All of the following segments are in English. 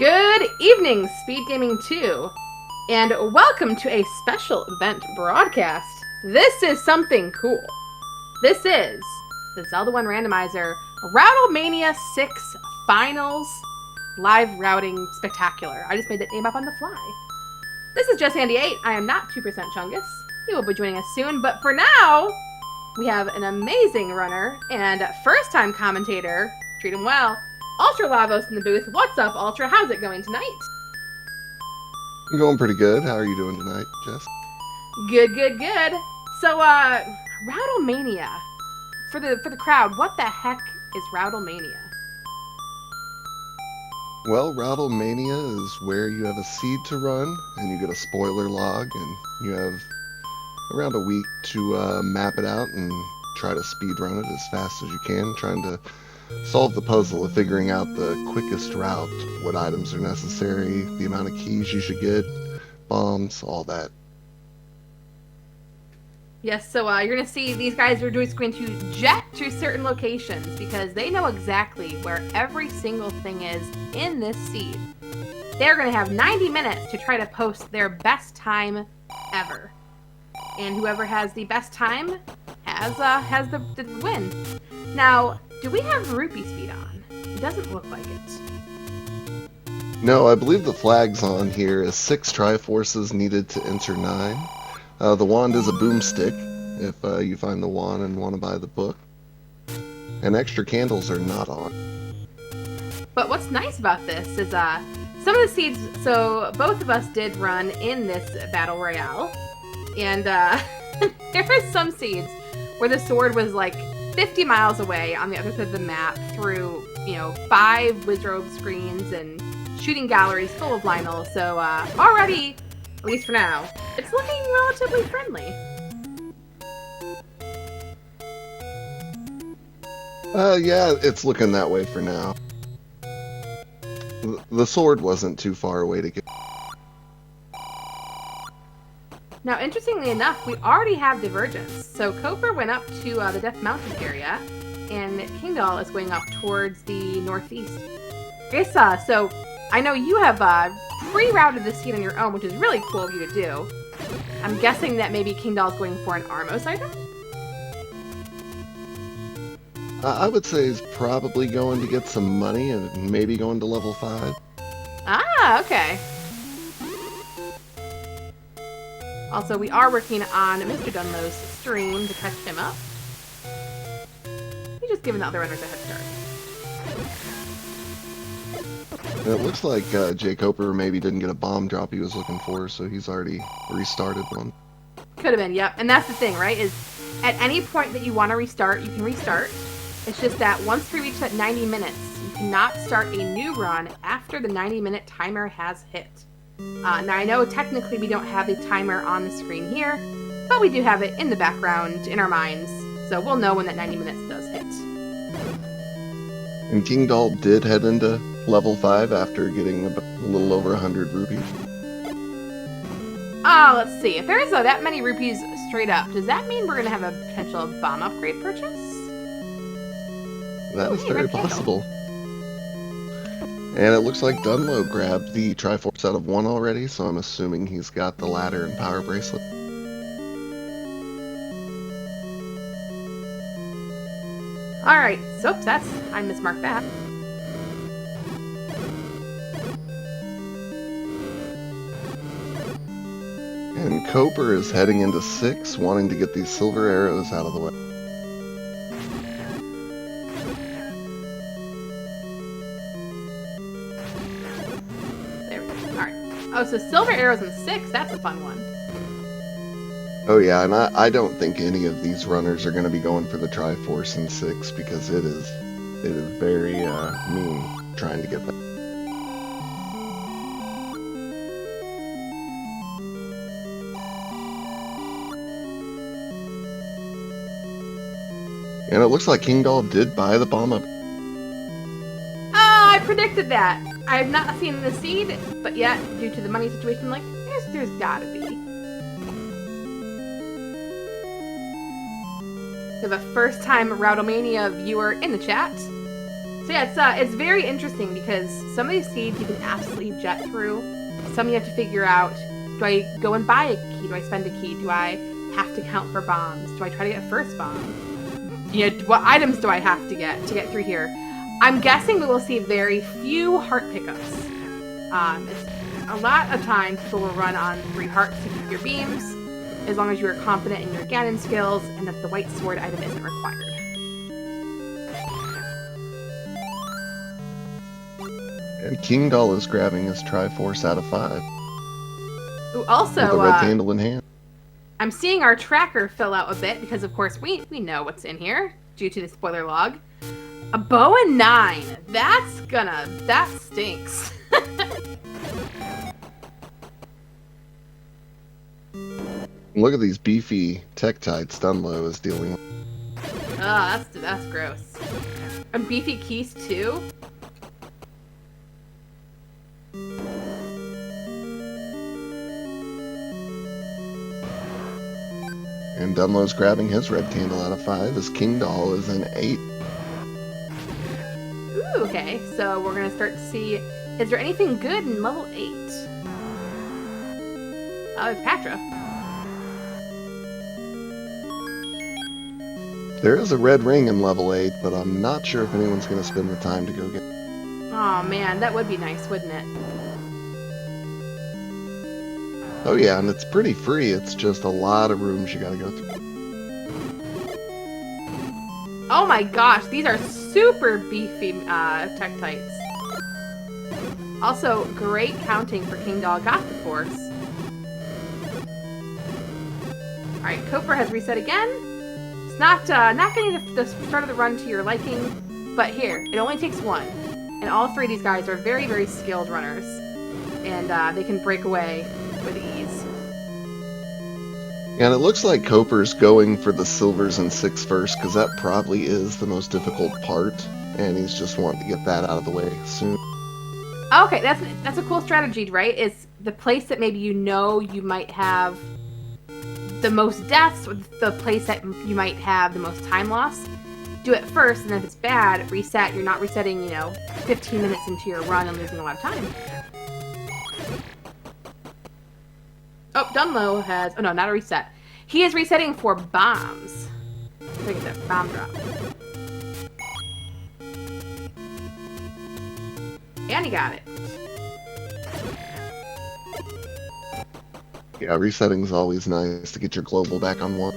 Good evening, Speed Gaming 2, and welcome to a special event broadcast. This is something cool. This is the Zelda 1 Randomizer Routlemania 6 Finals Live Routing Spectacular. I just made that name up on the fly. This is just Andy8. I am not 2% Chungus. He will be joining us soon, but for now, we have an amazing runner and first-time commentator. Treat him well. Ultra Lavos in the booth. What's up, Ultra? How's it going tonight? I'm going pretty good. How are you doing tonight, Jess? Good. So, Routlemania. For the crowd, what the heck is Routlemania? Well, Rattlemania is where you have a seed to run, and you get a spoiler log, and you have around a week to map it out and try to speed run it as fast as you can, trying to solve the puzzle of figuring out the quickest route, what items are necessary, the amount of keys you should get, bombs, all that. Yes, so you're going to see these guys are just going to jet to certain locations because they know exactly where every single thing is in this seed. They're going to have 90 minutes to try to post their best time ever. And whoever has the best time has the win. Now, do we have rupee speed on? It doesn't look like it. No, I believe the flag's on here is 6 Triforces needed to enter 9. The wand is a boomstick, if you find the wand and want to buy the book. And extra candles are not on. But what's nice about this is some of the seeds, so both of us did run in this Battle Royale. And there are some seeds where the sword was like 50 miles away on the other side of the map through, 5 Wizrobe screens and shooting galleries full of Lionel. So already, at least for now, it's looking relatively friendly. Yeah, it's looking that way for now. The sword wasn't too far away to get. Now, interestingly enough, we already have divergence. So Koper went up to the Death Mountain area, and Kingdahl is going up towards the northeast. Issa, so I know you have pre-routed the seed on your own, which is really cool of you to do. I'm guessing that maybe Kingdahl is going for an Armos item? I would say he's probably going to get some money and maybe going to level 5. Ah, okay. Also, we are working on MrDunlo's stream to catch him up. He's just giving the other runners a head start. And it looks like jkoper maybe didn't get a bomb drop he was looking for, so he's already restarted one. Could have been, yep. And that's the thing, right? Is at any point that you want to restart, you can restart. It's just that once we reach that 90 minutes, you cannot start a new run after the 90-minute timer has hit. Now, I know technically we don't have the timer on the screen here, but we do have it in the background, in our minds, so we'll know when that 90 minutes does hit. And Kingdahl did head into level 5 after getting a little over 100 rupees. Let's see. If there is that many rupees straight up, does that mean we're going to have a potential bomb upgrade purchase? That is very possible. And it looks like Dunlo grabbed the Triforce out of 1 already, so I'm assuming he's got the ladder and power bracelet. Alright, so I mismarked that. And Koper is heading into 6, wanting to get these silver arrows out of the way. Oh, so silver arrows in 6, that's a fun one. Oh yeah, and I don't think any of these runners are going to be going for the Triforce in 6 because it is very mean trying to get that. And it looks like Kingdahl did buy the bomb up. I predicted that. I have not seen the seed, but yet, due to the money situation, like, there's gotta be. We have a first-time Routlemania viewer in the chat. So yeah, it's very interesting because some of these seeds you can absolutely jet through. Some you have to figure out, do I go and buy a key? Do I spend a key? Do I have to count for bombs? Do I try to get first bomb? You know, what items do I have to get through here? I'm guessing we will see very few heart pickups. It's a lot of times people will run on 3 hearts to keep your beams, as long as you are confident in your Ganon skills and that the white sword item isn't required. And Kingdahl is grabbing his Triforce out of 5. Ooh, also, with a red candle in hand. I'm seeing our tracker fill out a bit because, of course, we know what's in here due to the spoiler log. A bow and 9. That stinks. Look at these beefy Tektites Dunlo is dealing with. Oh, that's gross. And beefy keys too? And Dunlo's grabbing his red candle out of 5 as Kingdahl is an 8. Ooh, okay. So we're gonna start to see, is there anything good in level 8? Oh, it's Patra. There is a red ring in level 8, but I'm not sure if anyone's going to spend the time to go get it. Oh man, that would be nice, wouldn't it? Oh yeah, and it's pretty free. It's just a lot of rooms you gotta go through. Oh my gosh, these are super beefy Tektites. Also, great counting for Kingdahl. Got the force. Alright, Koper has reset again. It's not getting the start of the run to your liking, but here, it only takes 1. And all 3 of these guys are very, very skilled runners. And they can break away with ease. And it looks like Koper's going for the silvers and 6 first, because that probably is the most difficult part, and he's just wanting to get that out of the way soon. Okay, that's a cool strategy, right? It's the place that maybe you know you might have the most deaths, or the place that you might have the most time loss. Do it first, and then if it's bad, reset. You're not resetting, 15 minutes into your run and losing a lot of time. Oh, Dunlo has... Oh, no, not a reset. He is resetting for bombs. Look at that bomb drop. And he got it. Yeah, resetting's always nice to get your global back on 1.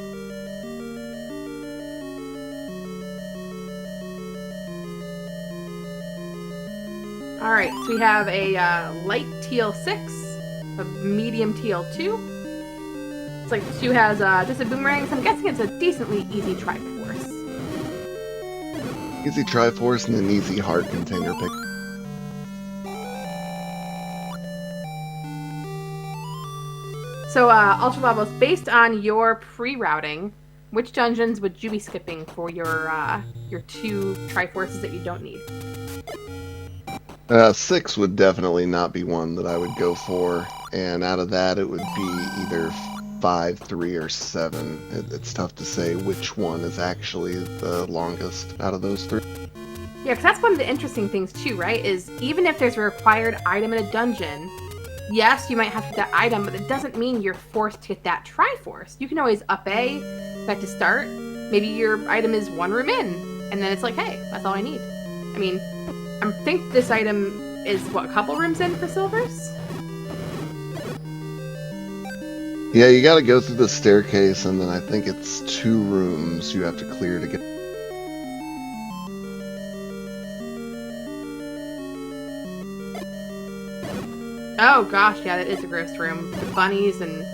Alright, so we have a light teal 6. A medium teal 2. It's like 2 has just a boomerang, so I'm guessing it's a decently easy Triforce. Easy Triforce and an easy hard container pick. So, Ultra Levels, based on your pre-routing, which dungeons would you be skipping for your 2 Triforces that you don't need? 6 would definitely not be one that I would go for, and out of that it would be either 5, 3, or 7. It's tough to say which one is actually the longest out of those 3. Yeah, because that's one of the interesting things too, right? Is even if there's a required item in a dungeon, yes, you might have to get that item, but it doesn't mean you're forced to get that Triforce. You can always up A, back to start. Maybe your item is 1 room in, and then it's like, hey, that's all I need. I mean, I think this item is, what, a couple rooms in for silvers? Yeah, you gotta go through the staircase, and then I think it's 2 rooms you have to clear to get... Oh gosh, yeah, that is a gross room. The bunnies and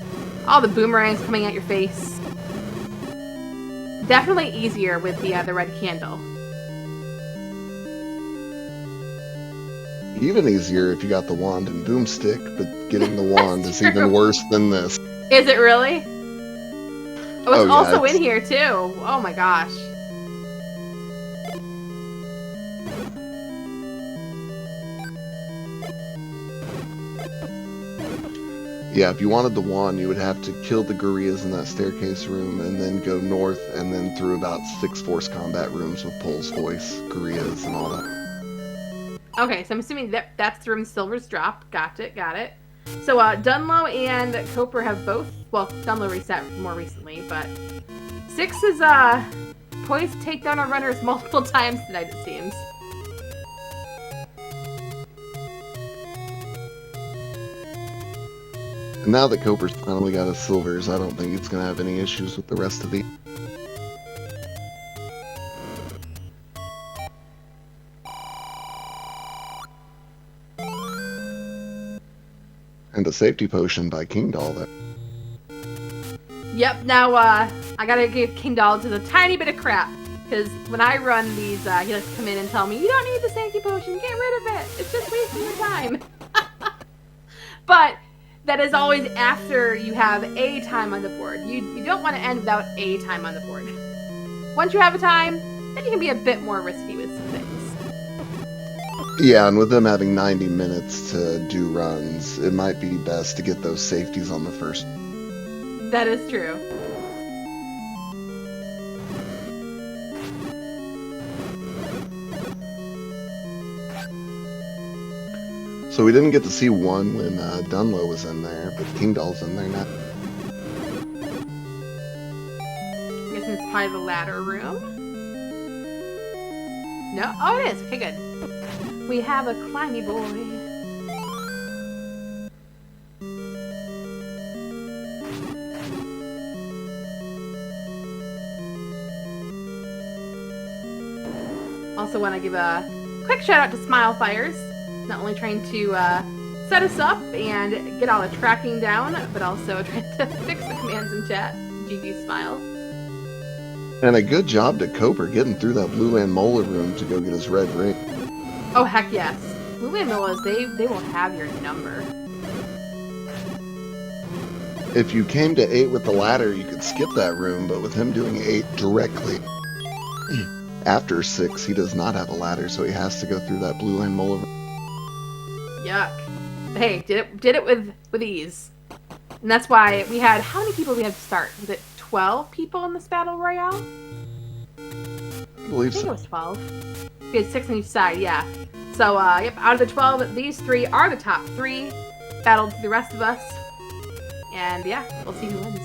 all the boomerangs coming at your face. Definitely easier with the red candle. Even easier if you got the wand and boomstick, but getting the wand is even worse than this. Is it really? Oh, it's yeah, also in here too. Oh my gosh. Yeah, if you wanted the wand, you would have to kill the gorillas in that staircase room, and then go north, and then through about 6 force combat rooms with Pole's Voice, gorillas, and all that. Okay, so I'm assuming that's the room Silver's dropped. Got it. So Dunlo and Koper have both. Well, Dunlo reset more recently, but 6 is poised to take down our runners multiple times tonight, it seems. And now that Koper's finally got his silvers, I don't think it's going to have any issues with the rest of the... And a safety potion by Kingdahl there. Yep, now I gotta give Kingdahl just a tiny bit of crap. Because when I run these, he likes to come in and tell me, you don't need the safety potion, get rid of it. It's just wasting your time. But that is always after you have a time on the board. You don't want to end without a time on the board. Once you have a time, then you can be a bit more risky with some things. Yeah, and with them having 90 minutes to do runs, it might be best to get those safeties on the first. That is true. So we didn't get to see one when Dunlo was in there, but Kingdahl's in there now. I'm guessing it's probably the ladder room. No? Oh, it is. Okay, good. We have a climby boy. Also want to give a quick shout out to Smile Fires. Not only trying to set us up and get all the tracking down, but also trying to fix the commands in chat. GG Smile. And a good job to Koper getting through that Blue Land Molar room to go get his red ring. Oh, heck yes. Blue Land Molas, they will have your number. If you came to 8 with the ladder, you could skip that room, but with him doing 8 directly after 6, he does not have a ladder, so he has to go through that Blue Land Molar room. Yuck. Hey, did it with ease. And that's why we had, how many people we had to start? Was it 12 people in this battle royale? I believe I think so. it was 12. We had 6 on each side, yeah. So, yep, out of the 12, these 3 are the top 3. Battled the rest of us. And yeah, we'll see who wins.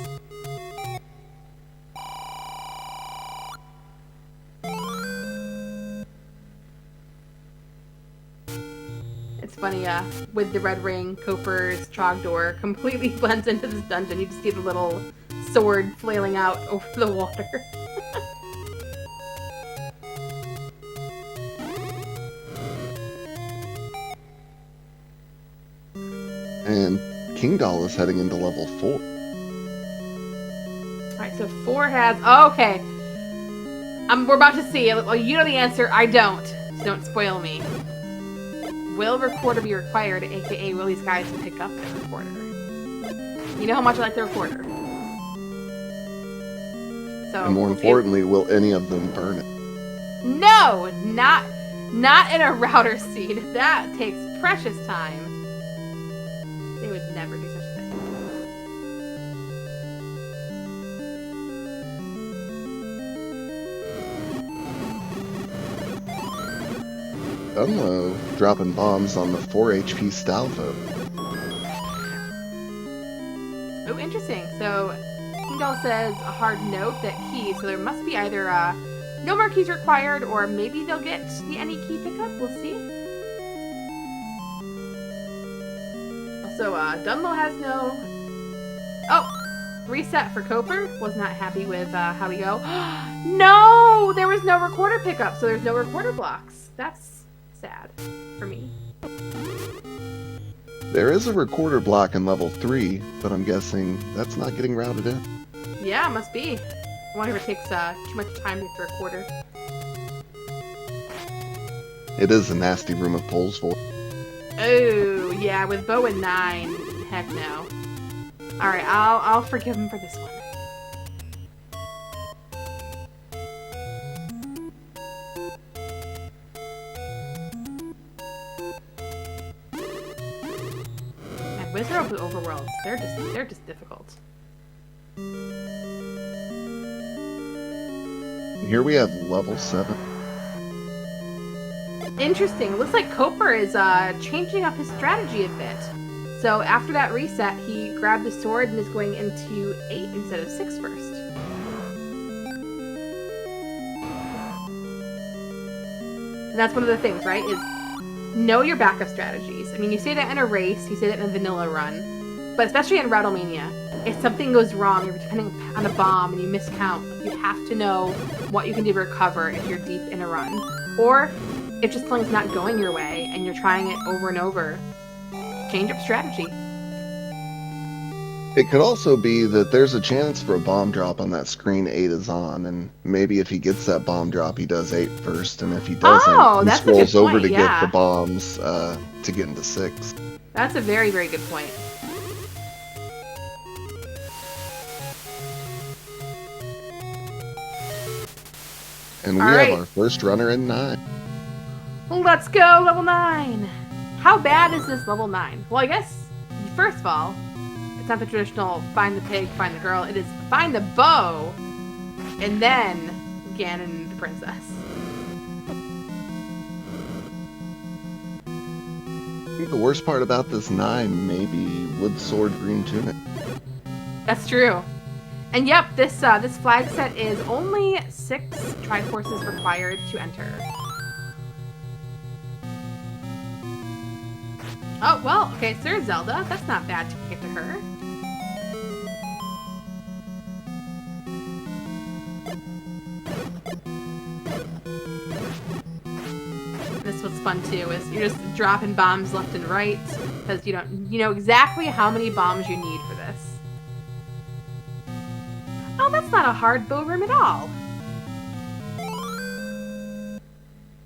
It's funny, with the red ring, Koper's Trogdor completely blends into this dungeon. You just see the little sword flailing out over the water. And Kingdahl is heading into level 4. Alright, so 4 has... Oh, okay. We're about to see. Well, you know the answer. I don't. So don't spoil me. Will recorder be required, aka will these guys pick up the recorder? You know how much I like the recorder. So, And more importantly, will any of them burn it? No! Not in a router seed. That takes precious time. They would never do such a thing. Dunlo dropping bombs on the 4 HP Stalfo. Oh, interesting. So, Kingdahl says a hard note that key, so there must be either no more keys required, or maybe they'll get the any key pickup. We'll see. Also, Dunlo has no... Oh! Reset for Koper. Was not happy with how we go. No! There was no recorder pickup, so there's no recorder blocks. That's sad for me. There is a recorder block in level 3, but I'm guessing that's not getting routed in. Yeah, must be. I wonder if it takes too much time to get the recorder. It is a nasty room of poles for. Oh, yeah, with bow and 9. Heck no. Alright, I'll forgive him for this one. And Wizard of the Overworlds, they're just difficult. Here we have level 7. Interesting. It looks like Koper is changing up his strategy a bit. So after that reset, he grabbed the sword and is going into 8 instead of 6 first. And that's one of the things, right? Is know your backup strategies. I mean, you say that in a race, you say that in a vanilla run, but especially in Rattlemania, if something goes wrong, you're depending on a bomb and you miscount, you have to know what you can do to recover if you're deep in a run. Or if just something's not going your way and you're trying it over and over, change up strategy. It could also be that there's a chance for a bomb drop on that screen 8 is on, and maybe if he gets that bomb drop, he does 8 first, and if he doesn't, he that's a good scrolls over point, to get the bombs to get into 6. That's a very, very good point. And we have our first runner in 9. Let's go, level 9. How bad is this level 9? Well, I guess, first of all, it's not the traditional find the pig, find the girl. It is find the bow, and then Ganon the princess. I think the worst part about this 9 may be wood sword green tunic. That's true. And yep, this flag set is only 6 Triforces required to enter. Oh, well, okay, so there's Zelda. That's not bad to get to her. This was fun too, is you're just dropping bombs left and right, because you know exactly how many bombs you need for this. Oh, that's not a hard bow room at all.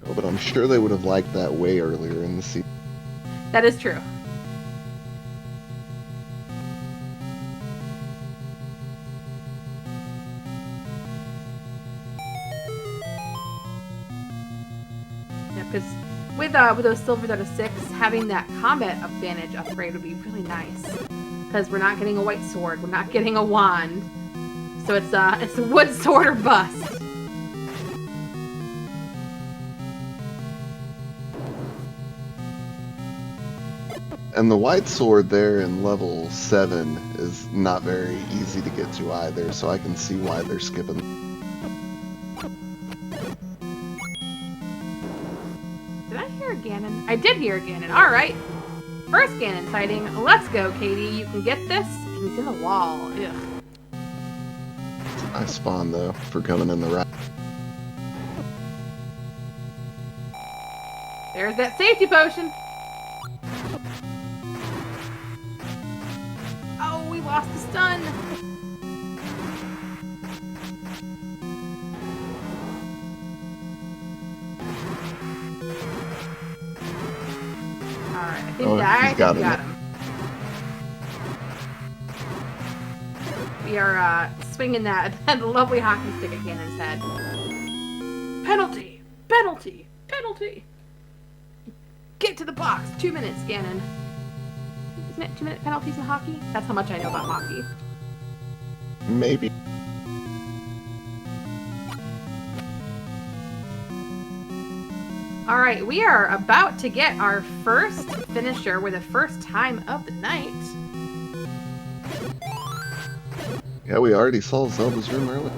Oh, but I'm sure they would have liked that way earlier in the season. That is true. Yeah, because with those silvers out of 6, having that combat advantage upgrade would be really nice. Because we're not getting a white sword, we're not getting a wand, so it's a wood sword or bust. And the white sword there in level 7 is not very easy to get to either, so I can see why they're skipping. Did I hear a Ganon? I did hear a Ganon. Alright. First Ganon sighting. Let's go, Katie. You can get this. And he's in the wall. Ugh. Nice spawn, though, for coming in the right. There's that safety potion. Oh, we lost the stun. Alright, I think I got him. We are swinging that lovely hockey stick at Ganon's head. Penalty! Penalty! Penalty! Get to the box! 2 minutes, Ganon. Isn't it 2-minute penalties in hockey? That's how much I know about hockey. Maybe. Alright, we are about to get our first finisher with the first time of the night. Yeah, we already saw Zelda's room earlier.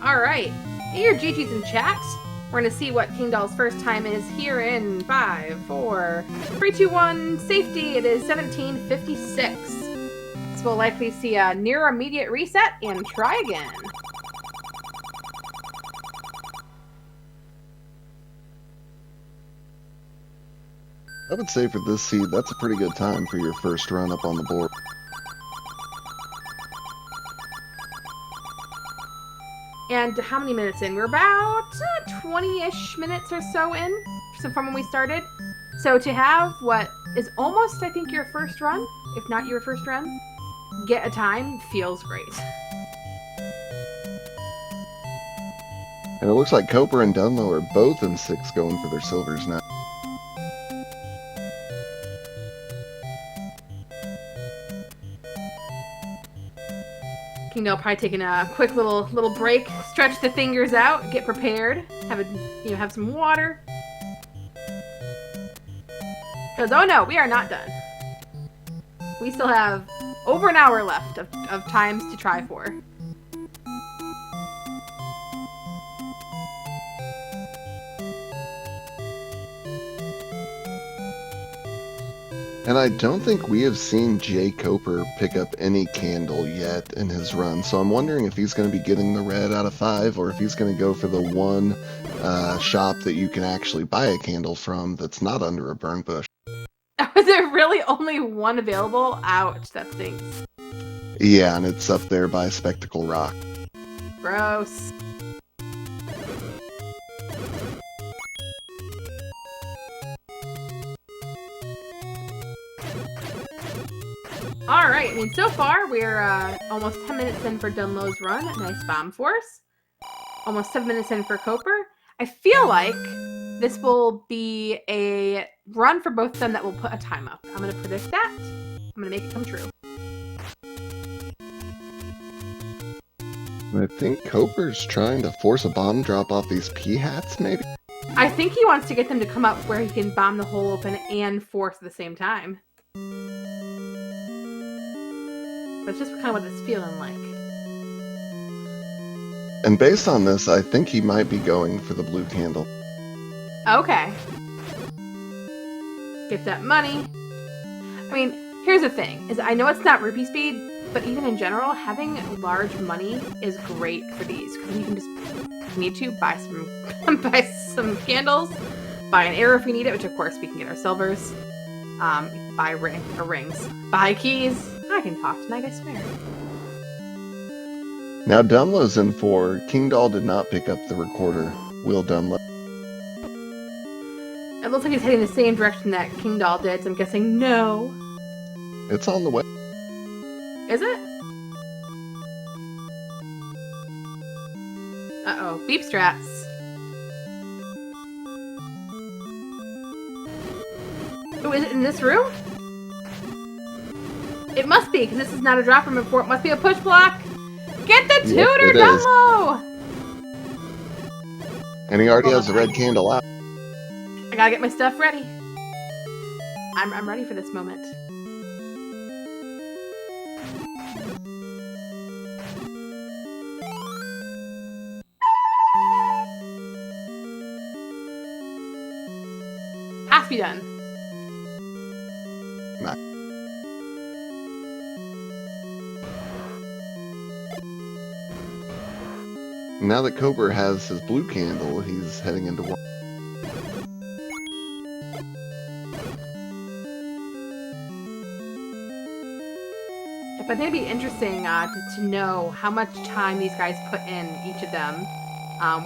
Alright, get your GG's in chat. We're going to see what Kingdahl's first time is here in 5, 4, 3, 2, 1, safety. It is 1756. So we'll likely see a near immediate reset and try again. I would say for this seed, that's a pretty good time for your first run up on the board. And how many minutes in? We're about 20-ish minutes or so in from when we started. So to have what is almost, I think, your first run, if not your first run, get a time feels great. And it looks like Koper and Dunlo are both in 6 going for their silvers now. Kingdahl probably taking a quick little break, stretch the fingers out, get prepared, have some water. Because oh no, we are not done. We still have over an hour left of times to try for. And I don't think we have seen jkoper pick up any candle yet in his run, so I'm wondering if he's going to be getting the red out of 5, or if he's going to go for the one shop that you can actually buy a candle from that's not under a burn bush. Was there really only one available? Ouch, that stinks. Yeah, and it's up there by Spectacle Rock. Gross. Alright, I mean, so far we're almost 10 minutes in for Dunlo's run. Nice bomb force. Almost 7 minutes in for Koper. I feel like this will be a run for both of them that will put a time up. I'm going to predict that. I'm going to make it come true. I think Koper's trying to force a bomb drop off these P-hats, maybe? I think he wants to get them to come up where he can bomb the hole open and force at the same time. That's just kind of what it's feeling like. And based on this, I think he might be going for the blue candle. Okay. Get that money. I mean, here's the thing, is I know it's not rupee speed, but even in general, having large money is great for these, because you can just, if you need to, buy some candles, buy an arrow if we need it, which of course we can get our silvers, buy rings, buy keys. I can talk tonight, I swear. Now Dunlo's in 4. Kingdahl did not pick up the recorder. Will Dunlo? It looks like he's heading the same direction that Kingdahl did, so I'm guessing no. It's on the way. Is it? Uh-oh. Beep strats. Oh, is it in this room? It must be, because this is not a drop room before. It must be a push block. Get the tutor, Dunlo! And he already has the red candle out. I gotta get my stuff ready. I'm ready for this moment. Has to be done. Nah. Now that Koper has his blue candle, he's heading into one. But it'd be interesting to know how much time these guys put in, each of them,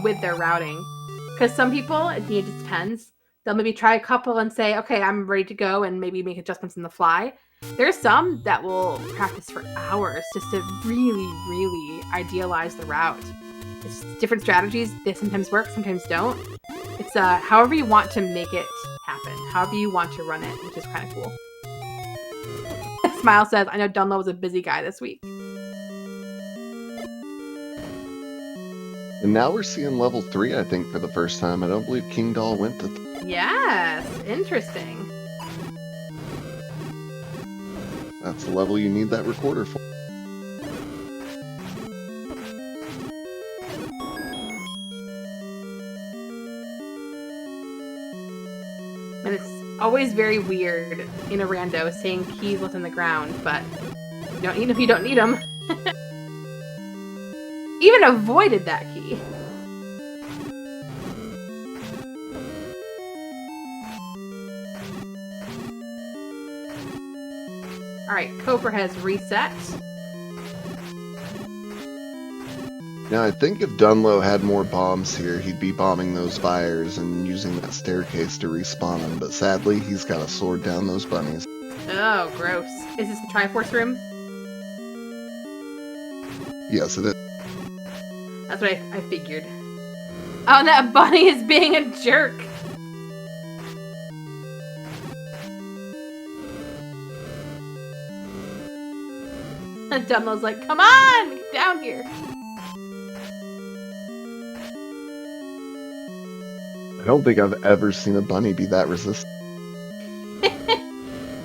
with their routing. Because some people, it just depends. They'll maybe try a couple and say, okay, I'm ready to go, and maybe make adjustments on the fly. There's some that will practice for hours just to really, really idealize the route. It's different strategies. They sometimes work, sometimes don't. It's however you want to make it happen. However you want to run it, which is kind of cool. Smile says, I know Dunlo was a busy guy this week. And now we're seeing level 3, I think, for the first time. I don't believe Kingdahl went to... Yes, interesting. That's the level you need that recorder for. And it's always very weird in a rando saying keys left on the ground, but you don't need them if you don't need them. Even avoided that key. Alright, Koper has reset. Now, I think if Dunlo had more bombs here, he'd be bombing those fires and using that staircase to respawn them, but sadly, he's got to sword down those bunnies. Oh, gross. Is this the Triforce room? Yes, it is. That's what I figured. Oh, that bunny is being a jerk! Dunlo's like, come on, get down here. I don't think I've ever seen a bunny be that resistant.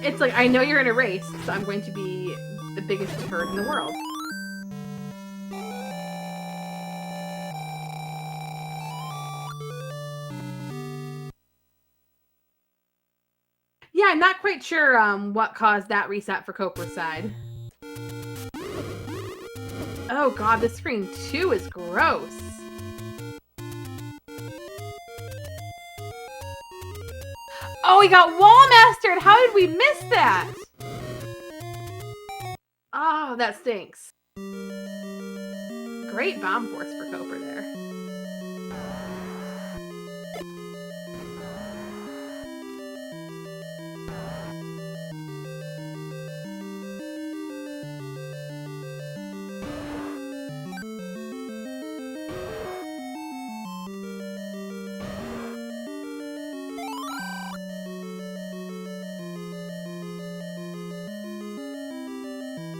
It's like, I know you're in a race, so I'm going to be the biggest turd in the world. Yeah, I'm not quite sure what caused that reset for Coper's side. Oh god, this screen too is gross. Oh, he got wall mastered! How did we miss that? Oh, that stinks. Great bomb force for Coper there.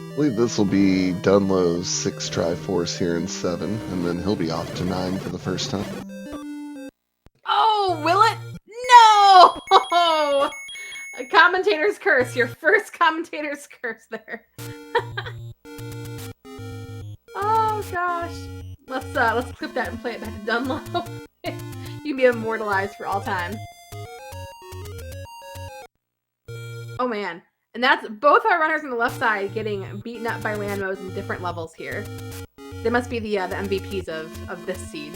I believe this will be Dunlow's 6-try force here in 7, and then he'll be off to 9 for the first time. Oh, will it? No! A commentator's curse. Your first commentator's curse there. Oh gosh. Let's clip that and play it back to Dunlo. You can be immortalized for all time. Oh man. And that's both our runners on the left side getting beaten up by Landmos in different levels here. They must be the MVPs of this seed.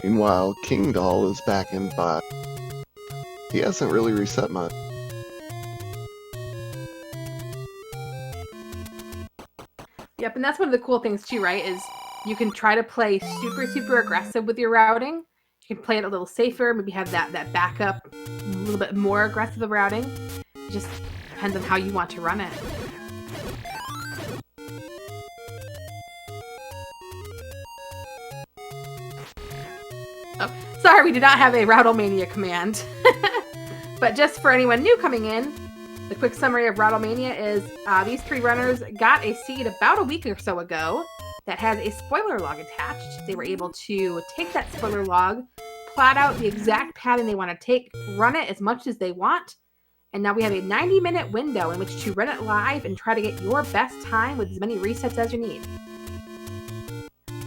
Meanwhile, Kingdahl is back in 5. He hasn't really reset much. Yep, and that's one of the cool things too, right? Is you can try to play super aggressive with your routing. You can play it a little safer, maybe have that backup, a little bit more aggressive routing. It just depends on how you want to run it. Oh, sorry, we do not have a Routlemania command. But just for anyone new coming in, the quick summary of Routlemania is these 3 runners got a seed about a week or so ago that has a spoiler log attached. They were able to take that spoiler log, plot out the exact pattern they want to take, run it as much as they want, and now we have a 90-minute window in which to run it live and try to get your best time with as many resets as you need.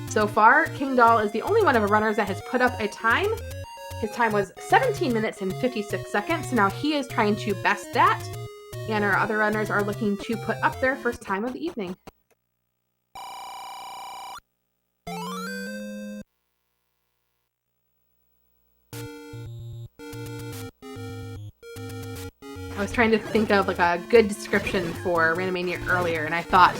So far, Kingdahl is the only one of our runners that has put up a time. His time was 17 minutes and 56 seconds, so now he is trying to best that, and our other runners are looking to put up their first time of the evening. I was trying to think of like a good description for Randomania earlier, and I thought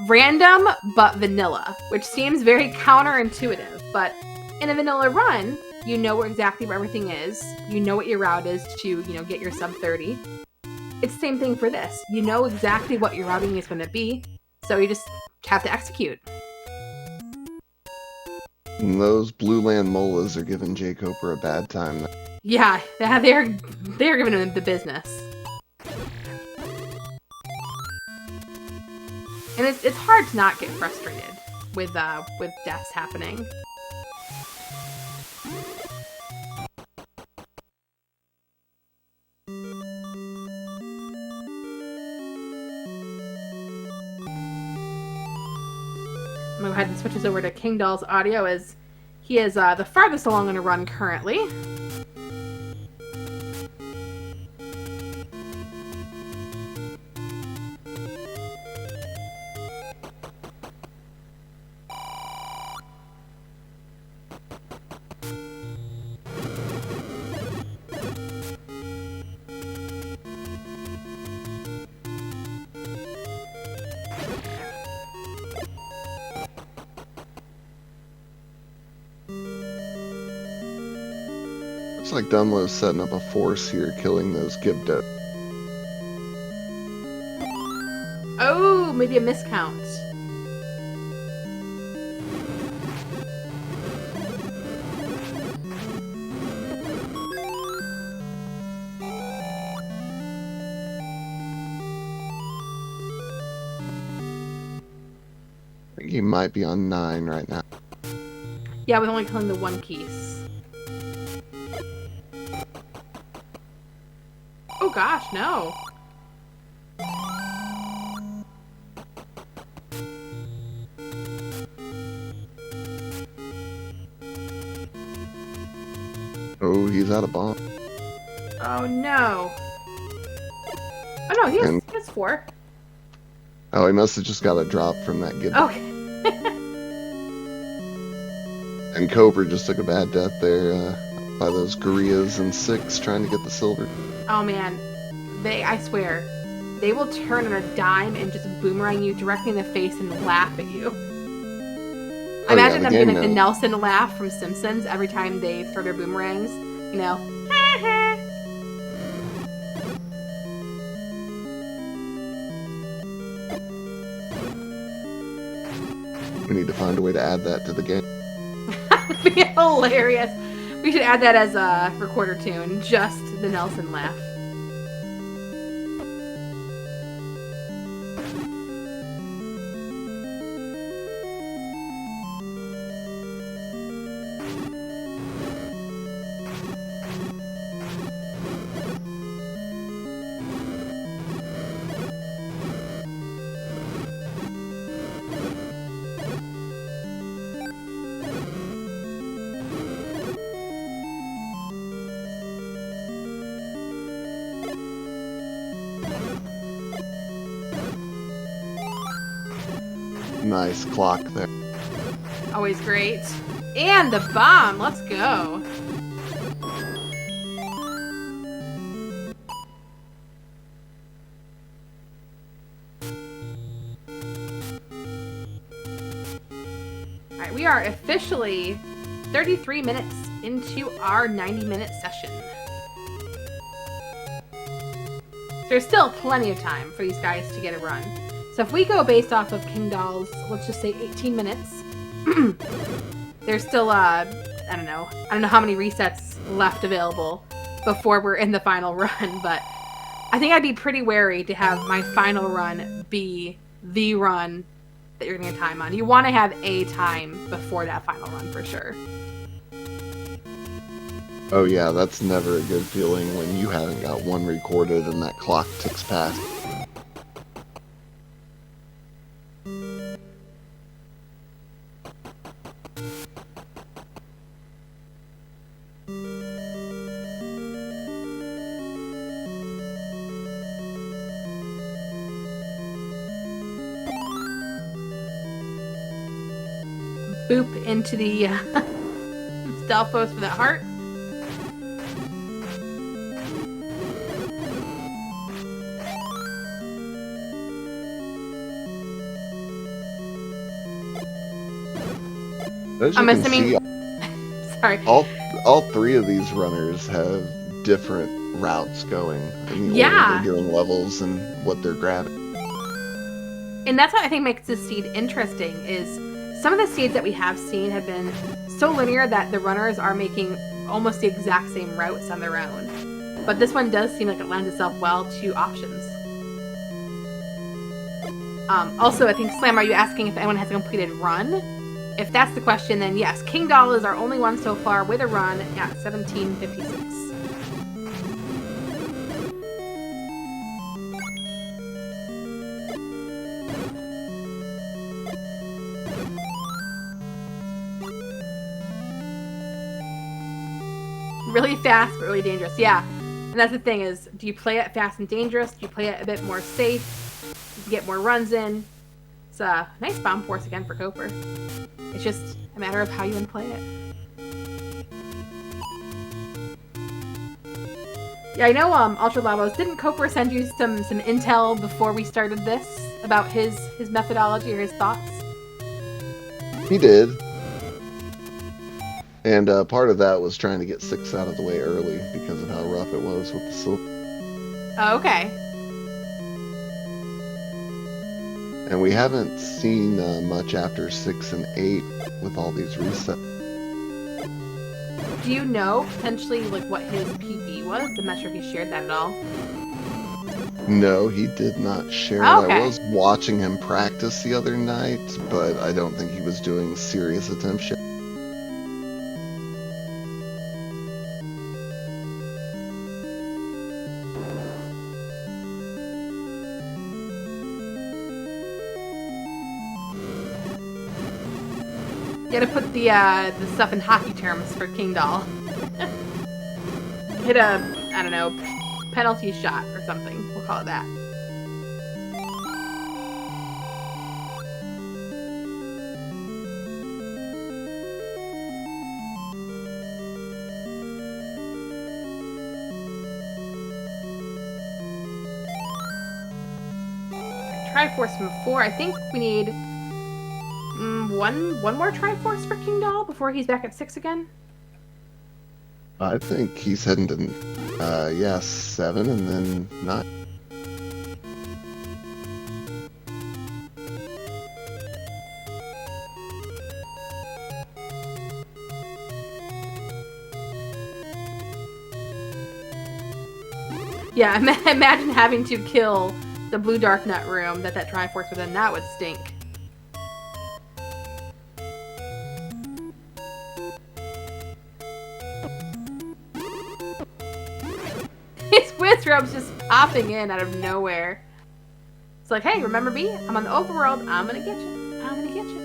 random but vanilla, which seems very counterintuitive, but in a vanilla run, you know exactly where everything is. You know what your route is to, get your sub 30. It's the same thing for this. You know exactly what your routing is going to be, so you just have to execute. And those Blue Land Molas are giving jkoper a bad time. Yeah, they're giving him the business. And it's hard to not get frustrated with deaths happening. I'm gonna go ahead and switch this over to Kingdahl's audio as he is the farthest along in a run currently. Looks like Dunlow's setting up a force here, killing those Gibdo. maybe a miscount. I think he might be on 9 right now. Yeah, with only killing the one Keese. Oh gosh, no. Oh, he's out of bomb. Oh no. Oh no, he has 4. Oh, he must have just got a drop from that good. Okay. And Cobra just took a bad death there by those gorillas in 6 trying to get the silver. Oh man, I swear, they will turn on a dime and just boomerang you directly in the face and laugh at you. I imagine them doing like the Nelson laugh from Simpsons every time they throw their boomerangs. You know. We need to find a way to add that to the game. That'd be hilarious. We should add that as a recorder tune. Just the Nelson laugh. Nice clock there. Always great. And the bomb. Let's go. Alright, we are officially 33 minutes into our 90-minute session. So there's still plenty of time for these guys to get a run. So if we go based off of Kingdahl's, let's just say 18 minutes, there's still, I don't know how many resets left available before we're in the final run, but I think I'd be pretty wary to have my final run be the run that you're going to get time on. You want to have a time before that final run for sure. Oh yeah, that's never a good feeling when you haven't got one recorded and that clock ticks past. Boop into the Stalfos for that heart. I'm assuming. Sorry. All 3 of these runners have different routes going in the order they're doing levels and what they're grabbing. And that's what I think makes this seed interesting is some of the seeds that we have seen have been so linear that the runners are making almost the exact same routes on their own. But this one does seem like it lends itself well to options. Also, I think, Slam, are you asking if anyone has a completed run? If that's the question, then yes, Kingdahl is our only one so far with a run at 17:56. Really fast, but really dangerous. Yeah, and that's the thing is, do you play it fast and dangerous? Do you play it a bit more safe? You can get more runs in. It's a nice bomb force again for Koper. It's just a matter of how you play it. Yeah, I know, Ultra Lavos, didn't Koper send you some intel before we started this about his methodology or his thoughts? He did. And part of that was trying to get 6 out of the way early because of how rough it was with the silver. Oh, okay. And we haven't seen much after 6 and 8 with all these resets. Do you know potentially like what his PB was? I'm not sure if he shared that at all. No, he did not share it. Okay. I was watching him practice the other night, but I don't think he was doing serious attempts yet. Gotta put the stuff in hockey terms for Kingdahl. Hit a, I don't know, penalty shot or something. We'll call it that. Triforce from 4. I think we need one more Triforce for Kingdahl before he's back at 6 again. I think he's heading to, 7 and then 9. Yeah, imagine having to kill the blue dark nut room that Triforce was in. That would stink. His Wizrobe's just popping in out of nowhere. It's like, hey, remember me? I'm on the overworld. I'm gonna get you. I'm gonna get you.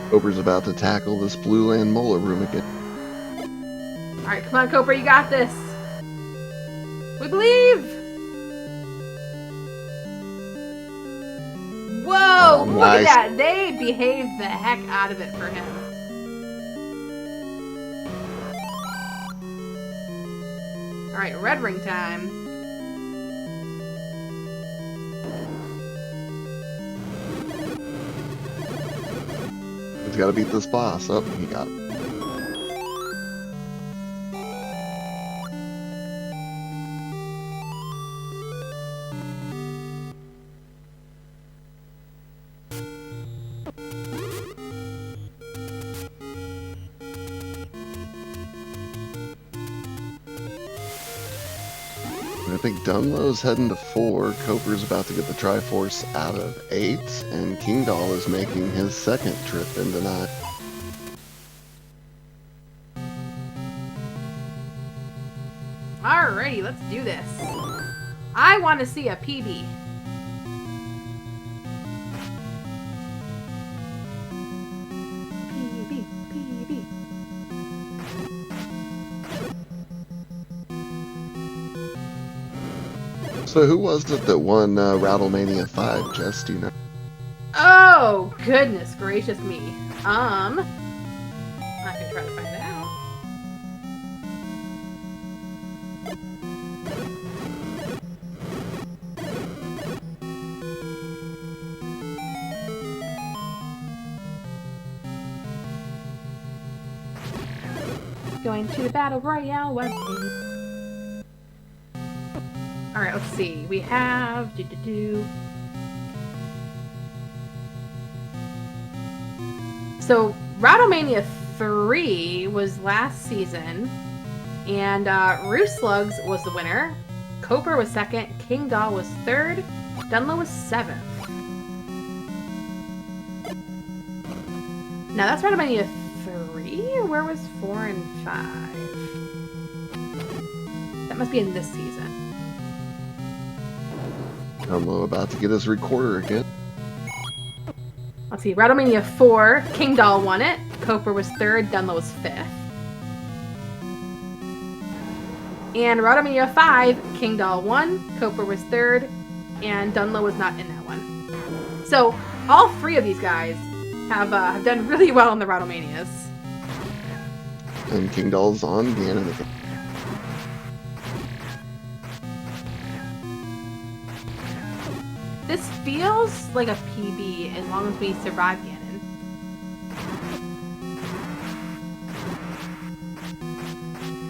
Coper's about to tackle this blue land molar room again. Alright, come on, Coper, you got this. We believe! Whoa! Oh, look nice. at that! They behaved the heck out of it for him. Alright, red ring time. He's got to beat this boss. Oh, he got it. I think Dunlo's heading to 4, Coper's about to get the Triforce out of 8, and Kingdahl is making his second trip into 9. Alrighty, let's do this. I want to see a PB. PB. So who was it that won Rattlemania 5, Jess? Do you know? Oh, goodness gracious me. I can try to find out. Going to the Battle Royale webpage. Alright, let's see. We have... So, Rattlemania 3 was last season, and Slugs was the winner. Coper was second, Kingdahl was third, Dunlo was seventh. Now that's Rattlemania 3? Where was 4 and 5? That must be in this season. Dunlo about to get his recorder again. Let's see, Rattlemania 4, Kingdahl won it. Coper was third, Dunlo was fifth. And Rattlemania 5, Kingdahl won, Coper was third, and Dunlo was not in that one. So, all three of these guys have done really well in the Rattlemanias. And Kingdahl's on Ganon again. This feels like a PB as long as we survive Ganon.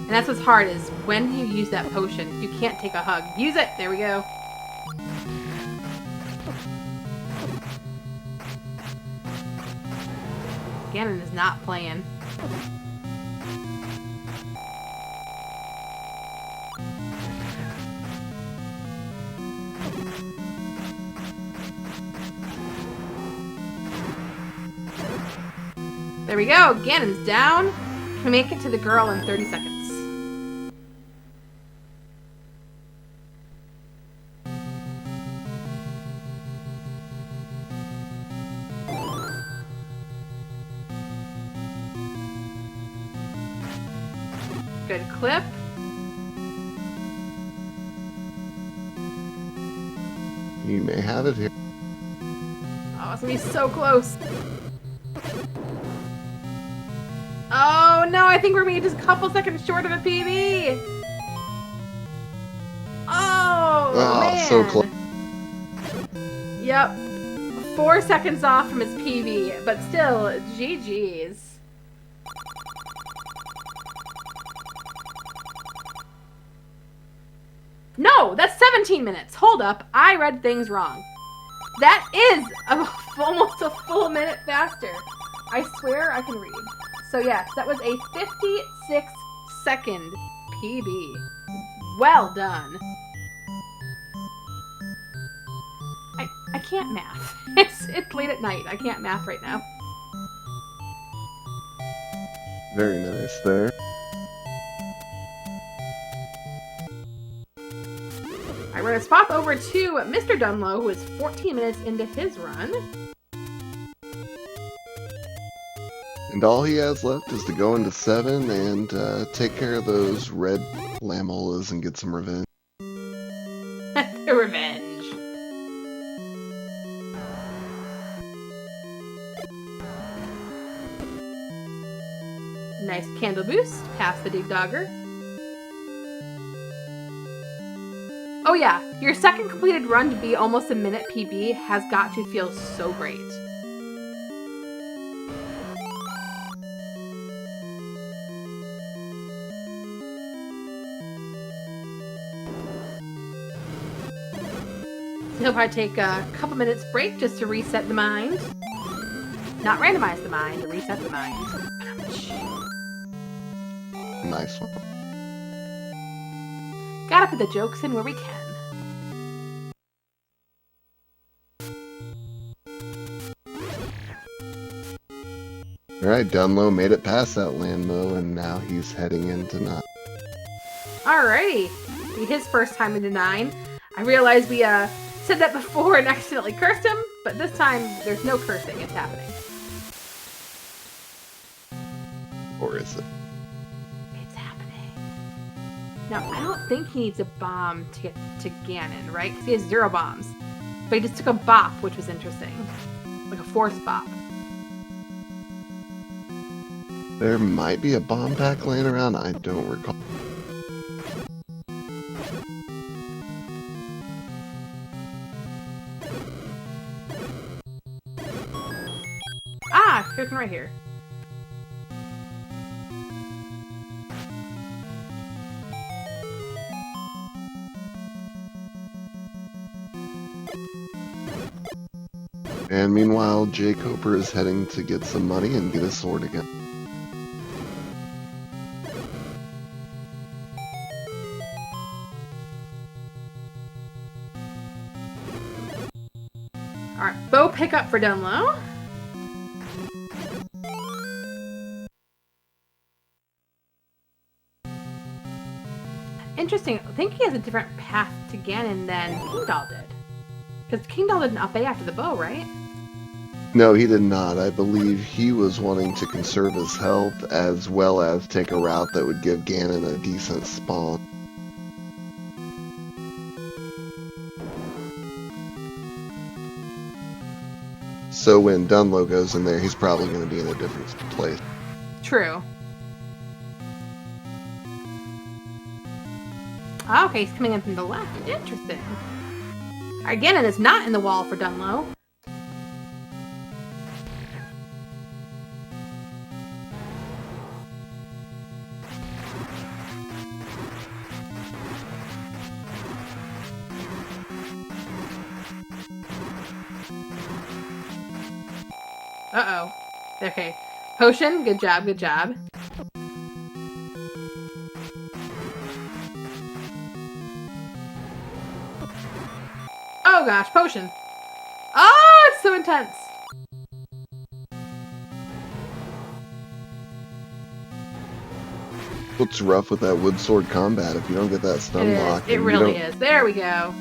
And that's what's hard is when you use that potion, you can't take a hug. Use it! There we go. Ganon is not playing. There we go. Ganon's down. Can we make it to the girl in 30 seconds? Good clip. You may have it here. Oh, it's gonna be so close. Oh no, I think we're being just a couple seconds short of a PB. Oh, man. So close. Yep. 4 seconds off from his PB, but still, GG's. No, that's 17 minutes. Hold up. I read things wrong. That is almost a full minute faster. I swear I can read. So yes, that was a 56-second PB. Well done. I can't math. It's late at night. I can't math right now. Very nice there. Alright, we're going to swap over to MrDunlo, who is 14 minutes into his run. And all he has left is to go into 7 and take care of those red lamolas and get some revenge. Revenge. Nice candle boost past the Dig Dogger. Oh yeah, your second completed run to be almost a minute PB has got to feel so great. He'll probably take a couple minutes break just to reset the mind. Not randomize the mind, to reset the mind. Nice one. Gotta put the jokes in where we can. Alright, Dunlo made it past that landmo, and now he's heading into 9. Alrighty. His first time into 9. I realized we said that before and accidentally cursed him, but this time there's no cursing, it's happening. Or is it? It's happening. Now, I don't think he needs a bomb to get to Ganon, right? Because he has 0 bombs. But he just took a bop, which was interesting. Like a force bop. There might be a bomb pack laying around, I don't recall. Ah, here's one right here. And meanwhile, jkoper is heading to get some money and get his sword again. Alright, bow pickup for Dunlo. Interesting. I think he has a different path to Ganon than Kingdahl did. Because Kingdahl did an up A after the bow, right? No, he did not. I believe he was wanting to conserve his health as well as take a route that would give Ganon a decent spawn. So when Dunlo goes in there, he's probably going to be in a different place. True. Oh, okay, he's coming in from the left. Interesting. Alright, Ganon is not in the wall for Dunlo. Uh-oh. Okay. Potion, good job, good job. Oh gosh, potion. Oh, it's so intense. What's rough with that wood sword combat if you don't get that stun lock? It really is. There we go.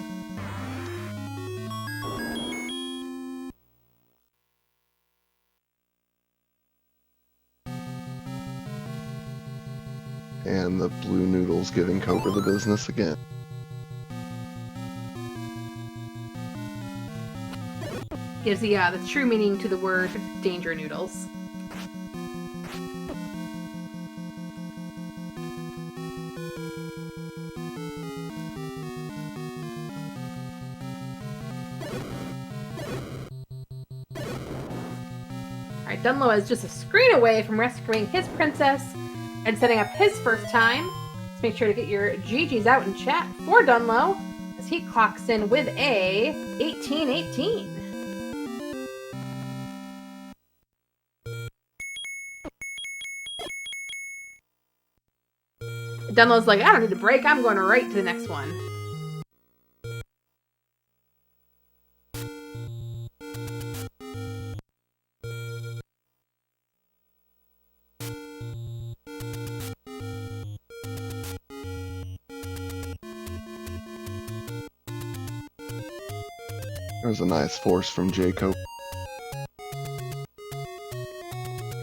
And the blue noodle's giving Cobra the business again. Gives the true meaning to the word danger noodles. Alright, Dunlo is just a screen away from rescuing his princess and setting up his first time. Let's make sure to get your GGs out in chat for Dunlo as he clocks in with a 18-18. Dunlo's like, I don't need a break, I'm going right to the next one. There's a nice force from jkoper.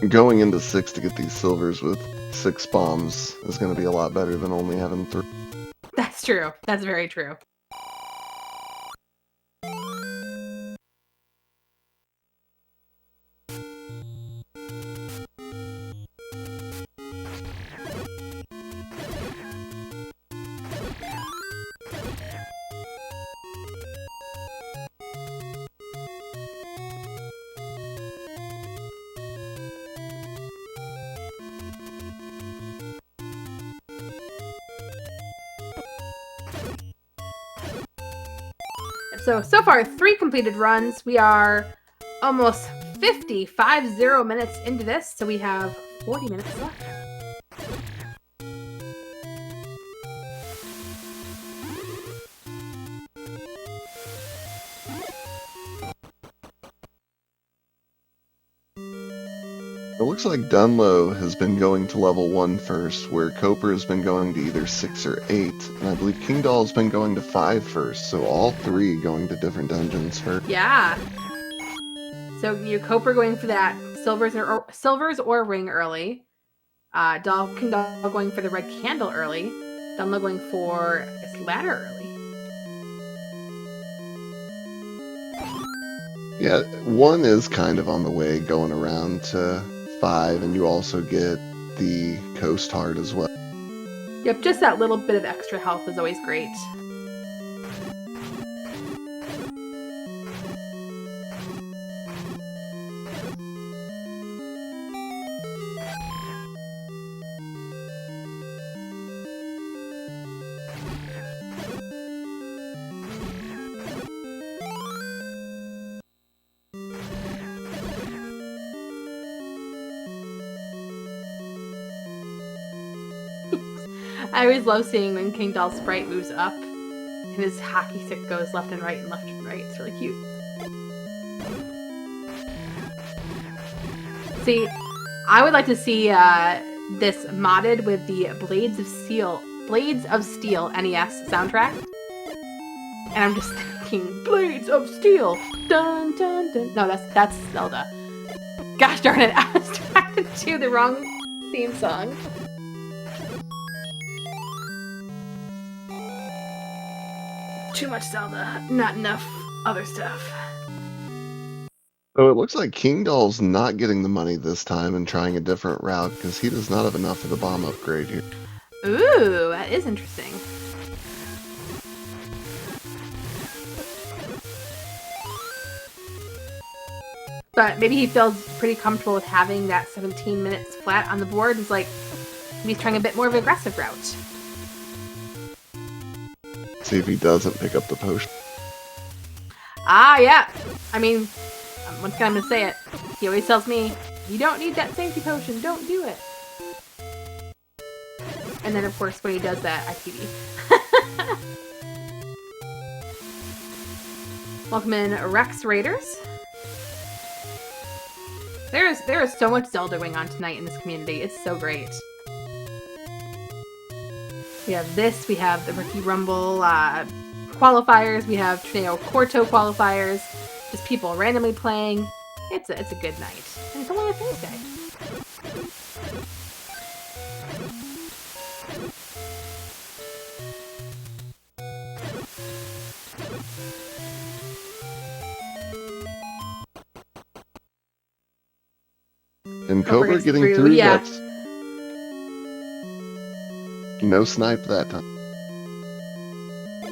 Going into 6 to get these silvers with 6 bombs is going to be a lot better than only having 3. That's true. That's very true. So far, 3 completed runs. We are almost 50 minutes into this, so we have 40 minutes left. It looks like Dunlo has been going to level 1 first, where Coper has been going to either 6 or 8, and I believe Kingdahl has been going to 5 first, so all 3 going to different dungeons first. Yeah. So your Coper going for that silvers or ring early. Kingdahl going for the red candle early. Dunlo going for his ladder early. Yeah, 1 is kind of on the way going around to 5, and you also get the Coast Heart as well. Yep, just that little bit of extra health is always great. I always love seeing when Kingdahl's sprite moves up and his hockey stick goes left and right and left and right. It's really cute. See, I would like to see this modded with the Blades of Steel NES soundtrack. And I'm just thinking, Blades of Steel! Dun dun dun. No, that's Zelda. Gosh darn it, I was trying to do the wrong theme song. Too much Zelda, not enough other stuff. So it looks like Kingdahl's not getting the money this time and trying a different route because he does not have enough for the bomb upgrade here. Ooh, that is interesting. But maybe he feels pretty comfortable with having that 17 minutes flat on the board. He's like, maybe he's trying a bit more of an aggressive route. See if he doesn't pick up the potion. Ah, yeah. I mean, once again, I'm going to say it. He always tells me, You don't need that safety potion. Don't do it. And then, of course, when he does that, I TV. Welcome in, Rex Raiders. There is so much Zelda going on tonight in this community. It's so great. We have this. We have the Rookie Rumble qualifiers. We have Tornado Corto qualifiers. Just people randomly playing. It's a good night. And it's only a Thursday. And Cobra getting through, yeah. That's no snipe that time.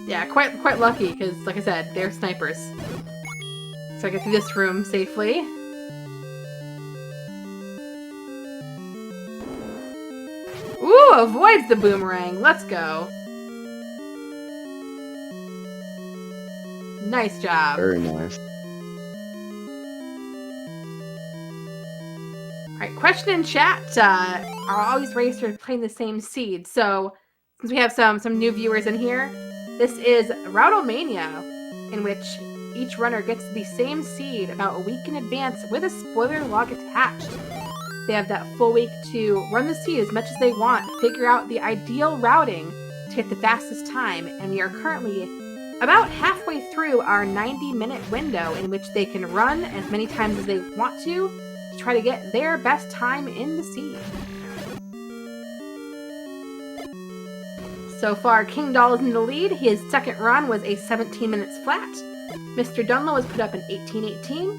Yeah, quite lucky, because, like I said, they're snipers. So I get through this room safely. Ooh, avoids the boomerang. Let's go. Nice job. Very nice. Alright, question in chat. Are all these racers playing the same seed? So, since we have some new viewers in here, this is Routlemania, in which each runner gets the same seed about a week in advance with a spoiler log attached. They have that full week to run the seed as much as they want, figure out the ideal routing to get the fastest time, and we are currently about halfway through our 90-minute window in which they can run as many times as they want to try to get their best time in the seed. So far, Kingdahl is in the lead. His second run was a 17 minutes flat. MrDunlo was put up in 18:18.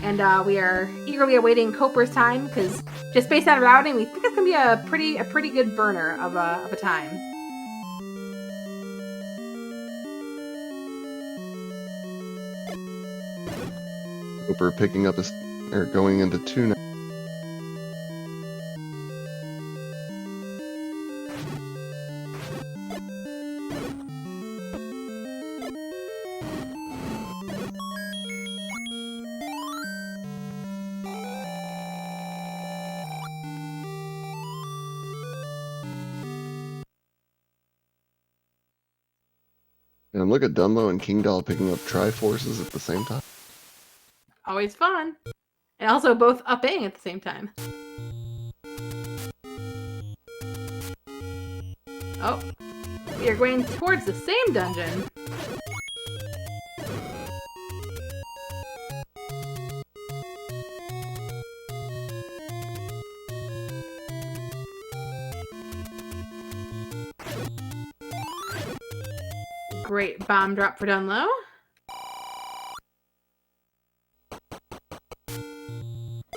And we are eagerly awaiting Coper's time, because just based on routing, we think it's going to be a pretty good burner of a time. Coper picking up going into 2 now. And look at Dunlo and Kingdahl picking up Triforces at the same time. Always fun. And also both upping at the same time. Oh. We are going towards the same dungeon. Great bomb drop for Dunlo.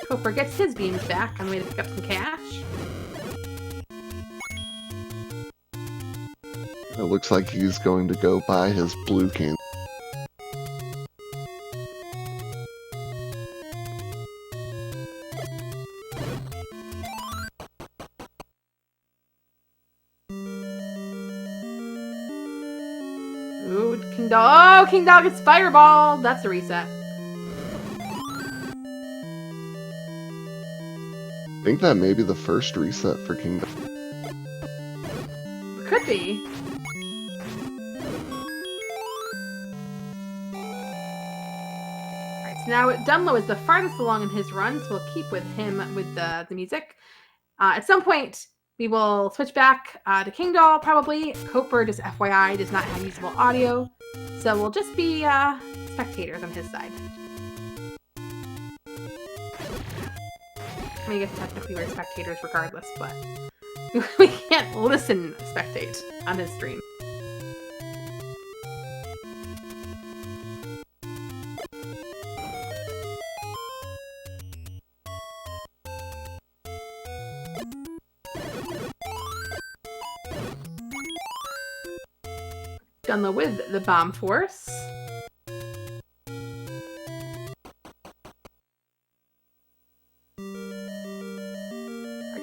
Coper gets his beams back on the way to pick up some cash. It looks like he's going to go buy his blue can. Ooh, Kingdahl. Oh, Kingdahl gets fireball. That's a reset. I think that may be the first reset for Kingdahl. Could be. Alright, so now Dunlo is the farthest along in his run, so we'll keep with him with the music. At some point, we will switch back to Kingdahl, probably. Coper, just FYI, does not have usable audio, so we'll just be spectators on his side. I mean, I guess technically we're spectators regardless, but we can't listen spectate on his stream. Dunlo with the bomb force.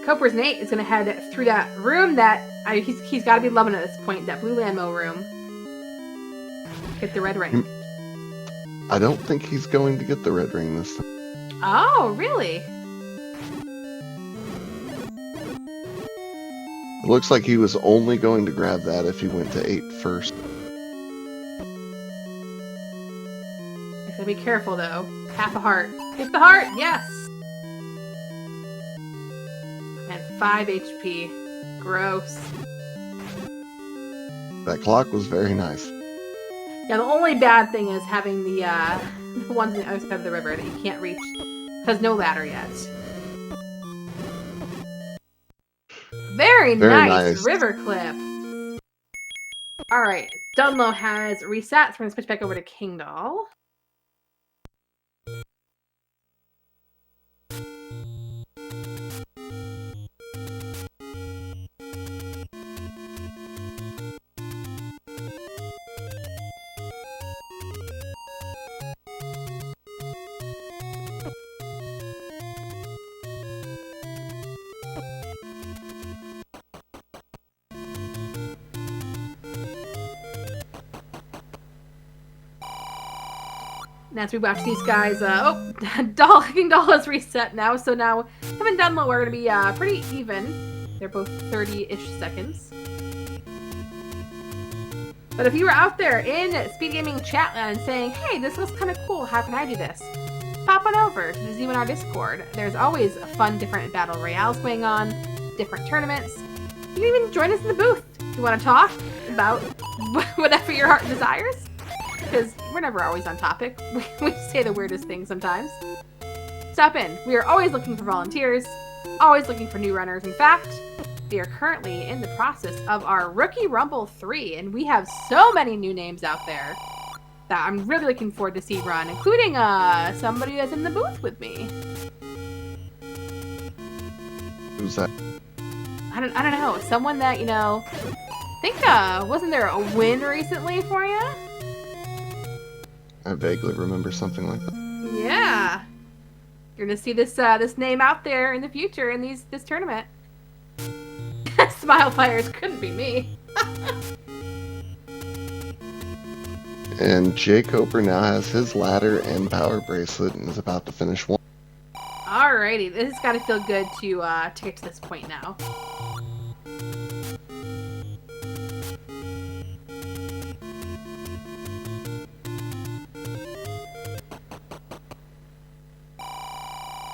Coper's Nate is going to head through that room that he's got to be loving at this point, that blue landmill room. Get the red ring. I don't think he's going to get the red ring this time. Oh, really? It looks like he was only going to grab that if he went to 8 first. I gotta be careful though. Half a heart. Hit the heart! Yes! And 5 HP. Gross. That clock was very nice. Yeah, the only bad thing is having the ones on the other side of the river that you can't reach because no ladder yet. Very nice river clip. All right, Dunlo has reset, so we're gonna switch back over to Kingdahl. And as we watch these guys, Kingdahl has reset now, so now him and Dunlo are going to be pretty even. They're both 30-ish seconds. But if you were out there in Speed Gaming Chatland saying, hey, this looks kind of cool, how can I do this? Pop on over to the ZooMnar Discord. There's always fun, different battle royales going on, different tournaments. You can even join us in the booth if you want to talk about whatever your heart desires. Because we're never always on topic. We say the weirdest things sometimes. Stop in. We are always looking for volunteers, always looking for new runners. In fact, we are currently in the process of our Rookie Rumble 3, and we have so many new names out there that I'm really looking forward to see run, including somebody that's in the booth with me. Who's that? I don't know. Someone that, I think, wasn't there a win recently for you? I vaguely remember something like that. Yeah. You're gonna see this this name out there in the future in this tournament. Smile fires couldn't be me. And jkoper now has his ladder and power bracelet and is about to finish one. Alrighty, this has got to feel good to get to this point now.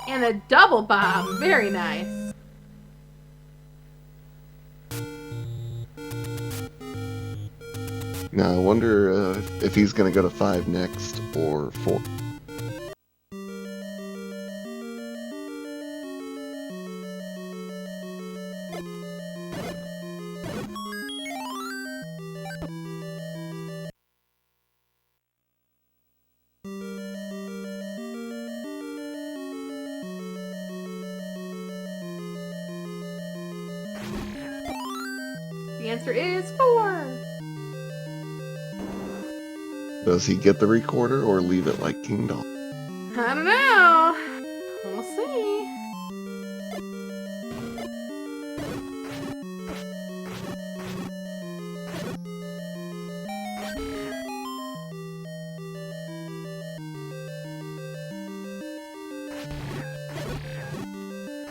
And a double bomb. Very nice. Now, I wonder if he's going to go to 5 next or 4. The answer is 4. Does he get the recorder or leave it like Kingdahl? I don't know. We'll see.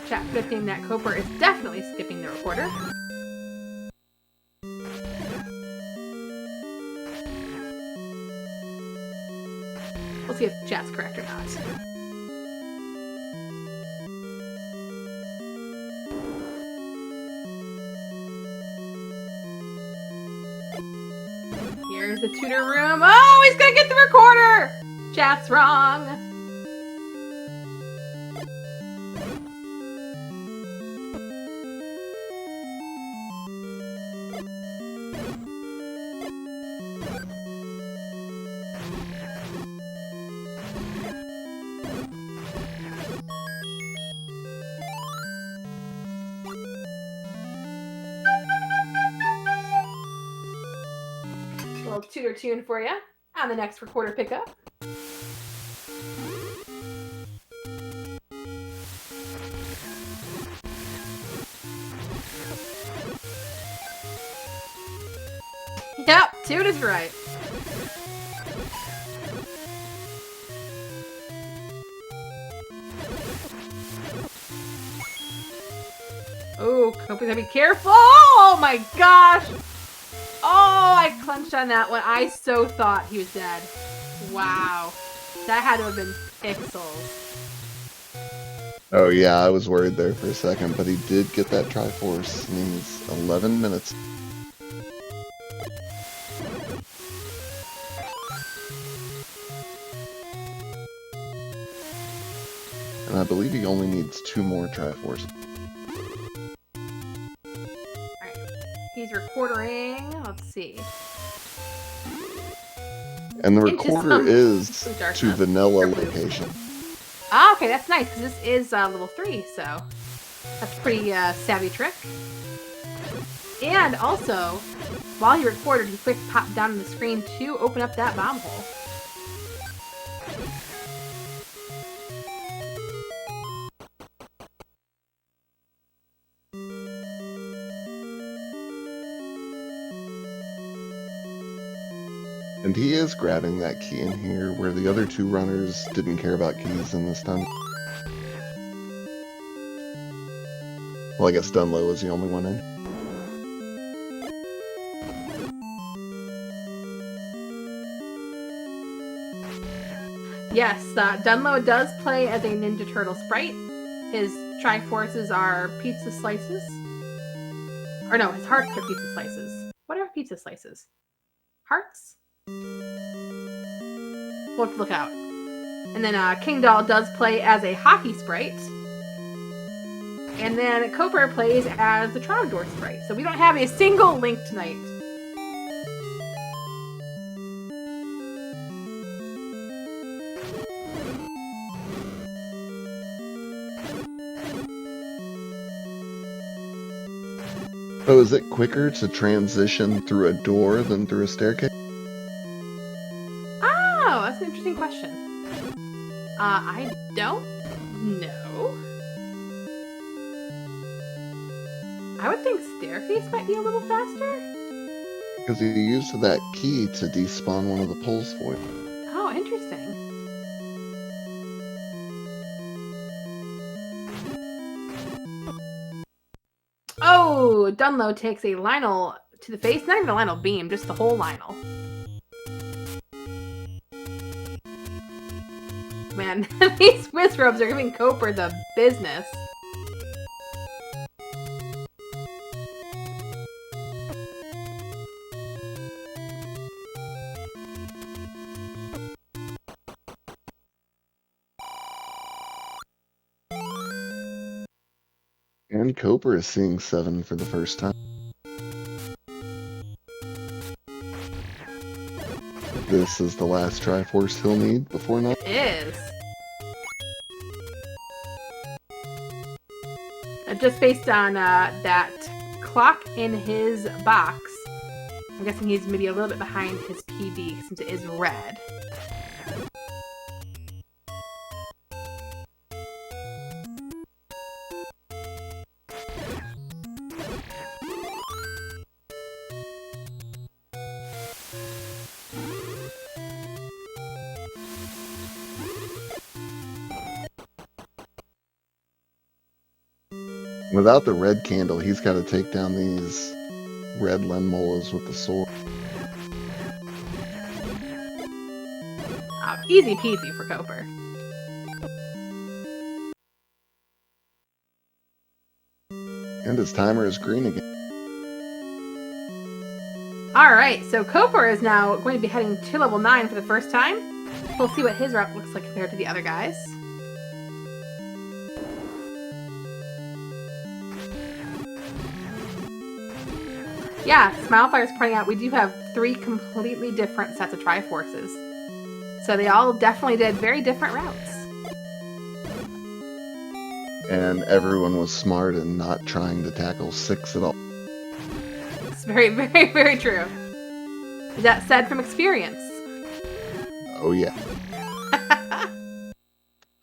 Chat predicting that jkoper is definitely skipping the recorder. We'll see if chat's correct or not. Here's the tutor room. Oh, he's gonna get the recorder! Chat's wrong. Little tutor tune for you on the next recorder pickup. Yep, tune is right. Oh, Coper's gotta be careful. Oh my gosh. Oh, I clenched on that one. I so thought he was dead. Wow. That had to have been pixels. Oh yeah, I was worried there for a second, but he did get that Triforce. Needs 11 minutes. And I believe he only needs 2 more Triforces. Alright. He's recording. Let's see. And the recorder is to vanilla Or blue. location. Ah, okay, that's nice, because this is level 3, so that's a pretty savvy trick. And also, while you recorded, you quick pop down on the screen to open up that bomb hole. And he is grabbing that key in here, where the other 2 runners didn't care about keys in this time. Well, I guess Dunlo was the only one in. Yes, Dunlo does play as a Ninja Turtle sprite. His Triforces are pizza slices. Or no, his hearts are pizza slices. What are pizza slices? Hearts? We'll have to look out. And then Kingdahl does play as a hockey sprite. And then jkoper plays as the Trogdor sprite. So we don't have a single Link tonight. So is it quicker to transition through a door than through a staircase? Oh, that's an interesting question. I don't know. I would think staircase might be a little faster. Because you used that key to despawn one of the poles for you. Oh, interesting. Oh, Dunlo takes a Lionel to the face. Not even a Lionel beam, just the whole Lionel. Man, these Wizrobes are giving jkoper the business. And jkoper is seeing 7 for the first time. This is the last Triforce he'll need before night. It is. Just based on that clock in his box, I'm guessing he's maybe a little bit behind his PB since it is red. Without the red candle, he's got to take down these red Lenmolas with the sword. Easy peasy for jkoper. And his timer is green again. Alright, so jkoper is now going to be heading to level 9 for the first time. We'll see what his route looks like compared to the other guys. Yeah, Smilefire's pointing out we do have 3 completely different sets of Triforces. So they all definitely did very different routes. And everyone was smart in not trying to tackle 6 at all. It's very, very, very true. Is that said from experience? Oh yeah.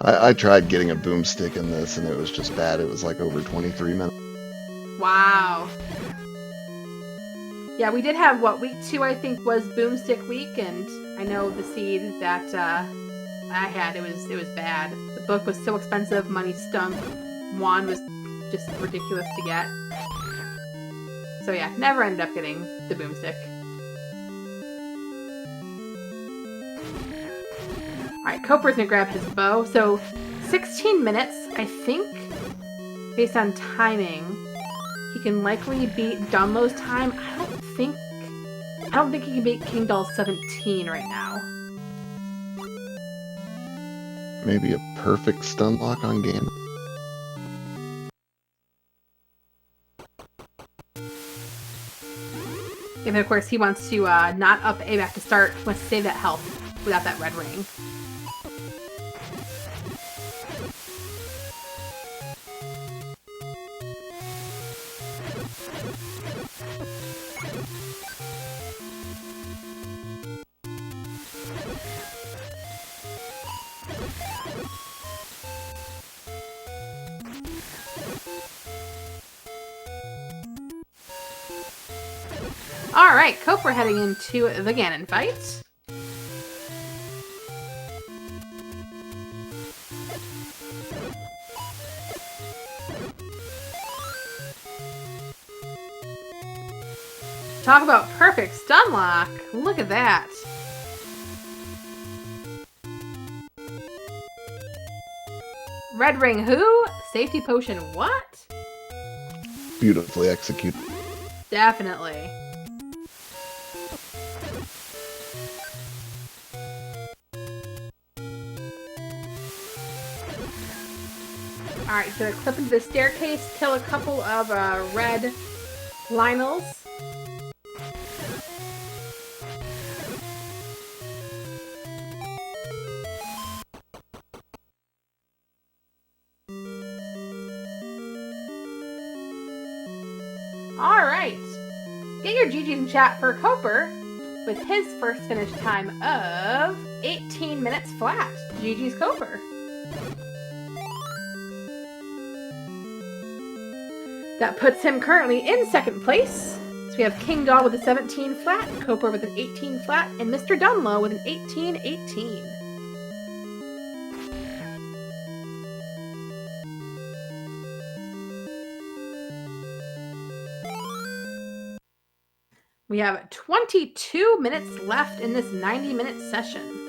I tried getting a boomstick in this and it was just bad. It was like over 23 minutes. Wow. Yeah, we did have, what, week 2 I think was Boomstick week, and I know the seed that I had, it was bad. The book was so expensive, money stunk, wand was just ridiculous to get. So yeah, never ended up getting the boomstick. Alright, Koper's gonna grab his bow. So 16 minutes, I think, based on timing, he can likely beat Dunlo's time. I don't think he can beat Kingdahl's 17 right now. Maybe a perfect stun lock on Ganon. And of course, he wants to not up A back to start. He wants to save that health without that red ring. Alright, Koper heading into the Ganon fight. Talk about perfect stun lock. Look at that. Red ring who? Safety potion what? Beautifully executed. Definitely. Alright, so clip into the staircase, kill a couple of red Lionels. Alright. Get your GG's in chat for Koper with his first finish time of 18 minutes flat. GG's Koper. That puts him currently in second place. So we have Kingdahl with a 17 flat, Koper with an 18 flat, and MrDunlo with an 18-18. We have 22 minutes left in this 90-minute session.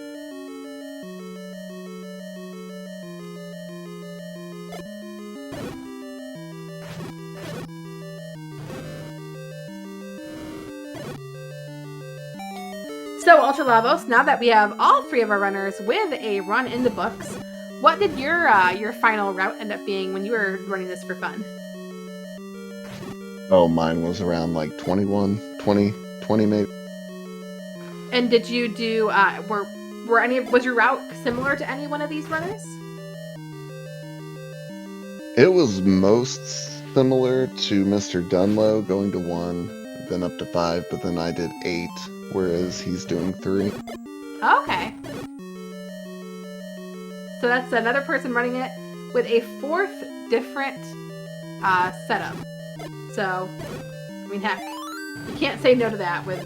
So, Ultra Lavos, now that we have all three of our runners with a run in the books, what did your final route end up being when you were running this for fun? Oh, mine was around like 21, 20 maybe. And did you do, was your route similar to any one of these runners? It was most similar to MrDunlo, going to 1, then up to 5, but then I did 8, whereas he's doing 3. Okay. So that's another person running it with a 4th different setup. So, I mean, heck, you can't say no to that with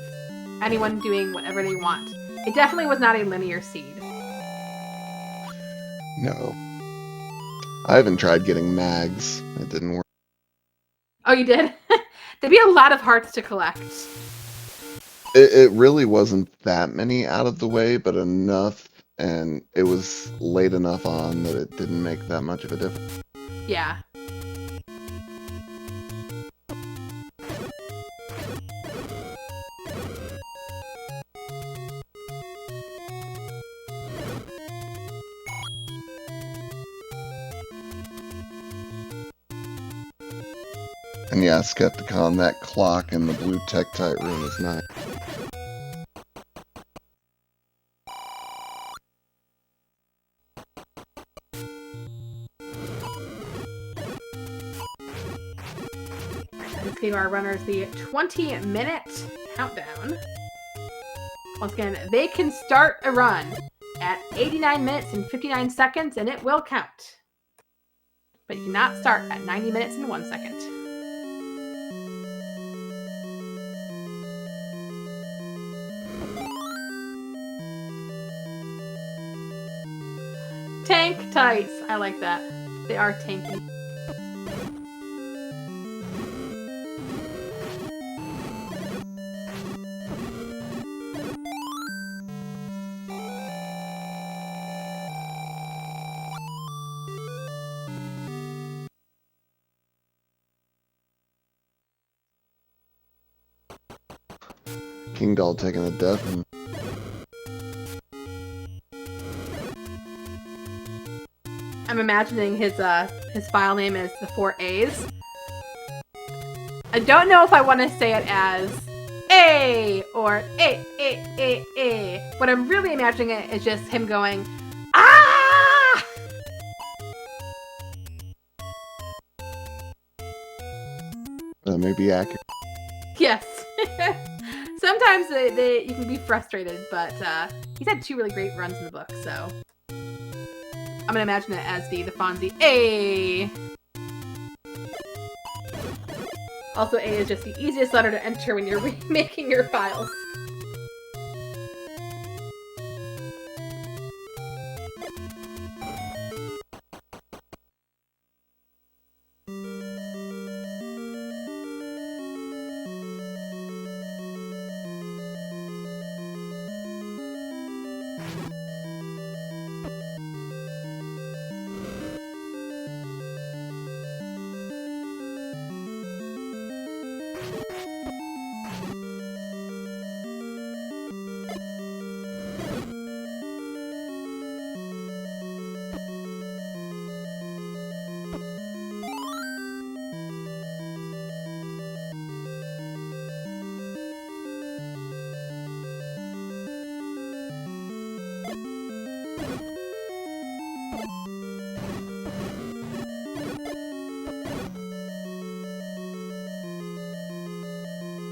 anyone doing whatever they want. It definitely was not a linear seed. No. I haven't tried getting mags. It didn't work. Oh, you did? There'd be a lot of hearts to collect. It really wasn't that many out of the way, but enough, and it was late enough on that it didn't make that much of a difference. Yeah. And yeah, Skepticon, that clock in the blue Tektite room is nice. Let's give our runners the 20-minute countdown. Once again, they can start a run at 89 minutes and 59 seconds, and it will count. But you cannot start at 90 minutes and 1 second. Tank tights. I like that. They are tanky. Kingdahl taking a death. I'm imagining his file name is the 4 A's. I don't know if I want to say it as A or A. What I'm really imagining it is just him going, ah! That may be accurate. Yes. Sometimes you can be frustrated, but he's had 2 really great runs in the book, so I'm gonna imagine it as the Fonzie A. Also, A is just the easiest letter to enter when you're remaking your files.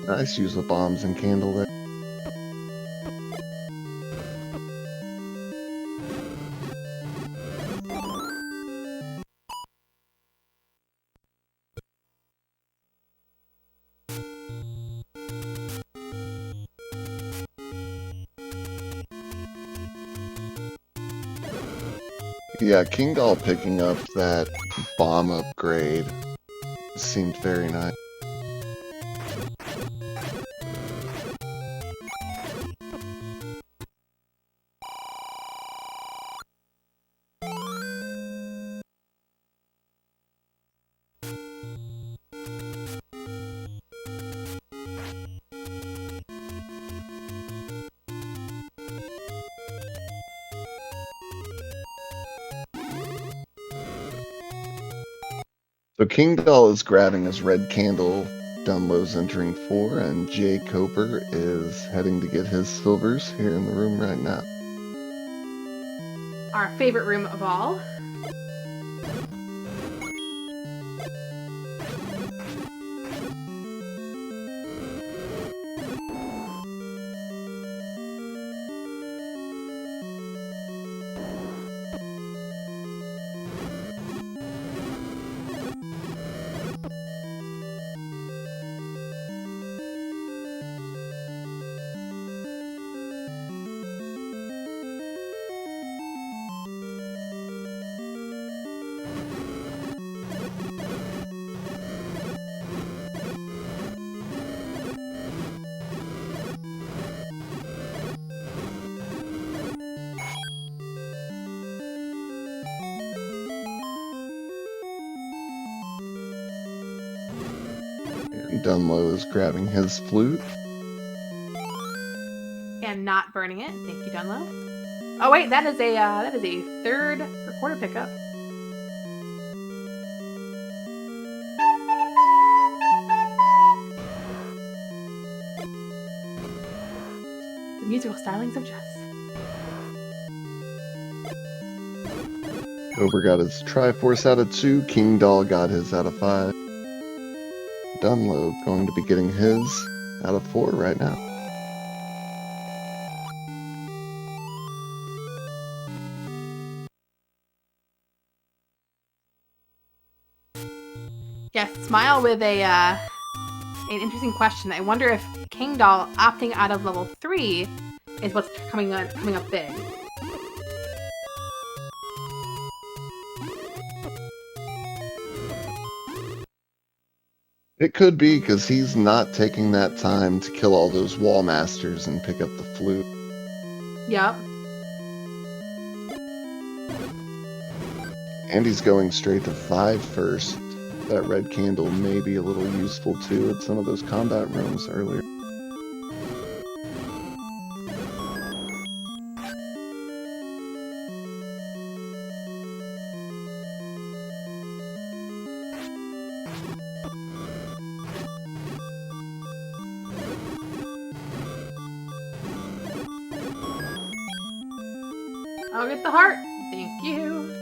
Nice use of bombs and candle there. Yeah, Kingdahl picking up that bomb upgrade seemed very nice. So Kingdahl is grabbing his red candle, Dunlo's entering 4, and jkoper is heading to get his silvers here in the room right now. Our favorite room of all. Dunlo is grabbing his flute. And not burning it. Thank you, Dunlo. Oh wait, that is a third recorder pickup. The musical stylings of Jess. Koper got his Triforce out of 2. Kingdahl got his out of 5. Dunlo going to be getting his out of 4 right now. Yes, Smile with an interesting question. I wonder if Kingdahl opting out of level 3 is what's coming up big. It could be, because he's not taking that time to kill all those wall masters and pick up the flute. Yep. And he's going straight to 5 first. That red candle may be a little useful too at some of those combat rooms earlier. I'll get the heart. Thank you.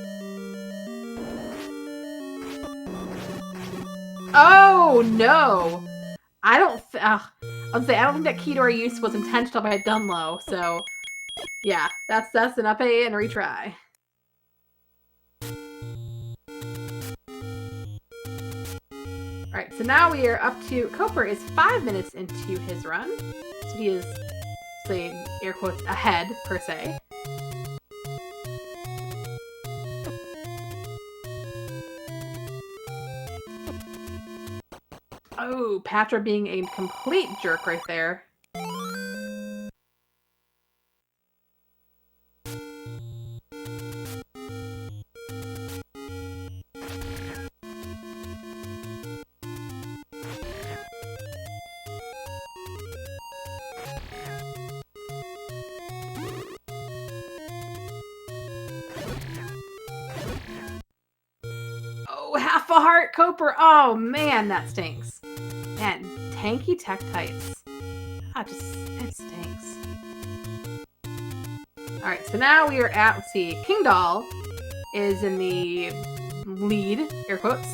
Oh, no. I don't think that key to our use was intentional by Dunlo, so yeah, that's an up A and retry. Alright, so now we are up to Koper is 5 minutes into his run. So he is, say, air quotes, ahead, per se. Oh, Patra being a complete jerk right there. Oh, half a heart, Koper. Oh, man, that stinks. Man, tanky Tektites. It stinks. Alright, so now we are at, let's see, Kingdahl is in the lead, air quotes,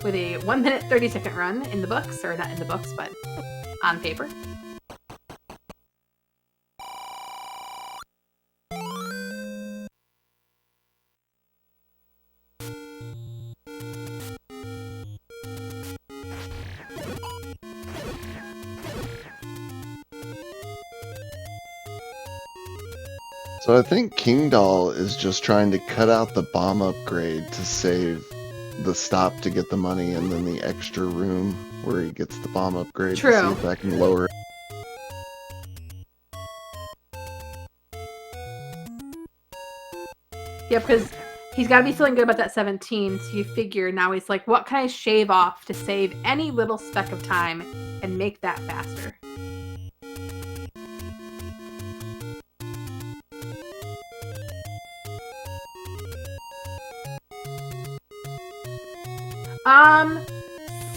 with a 1 minute 30-second run in the books, or not in the books, but on paper. So I think Kingdahl is just trying to cut out the bomb upgrade to save the stop to get the money and then the extra room where he gets the bomb upgrade True. to see if that can lower it. Yeah, because he's got to be feeling good about that 17, so you figure now he's like, what can I shave off to save any little speck of time and make that faster?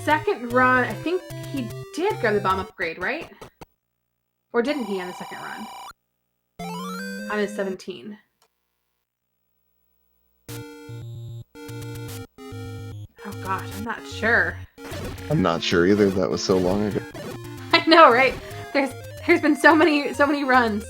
Second run, I think he did grab the bomb upgrade, right? Or didn't he on the second run? On his 17. Oh gosh, I'm not sure. I'm not sure either. That was so long ago. I know, right? There's been so many runs.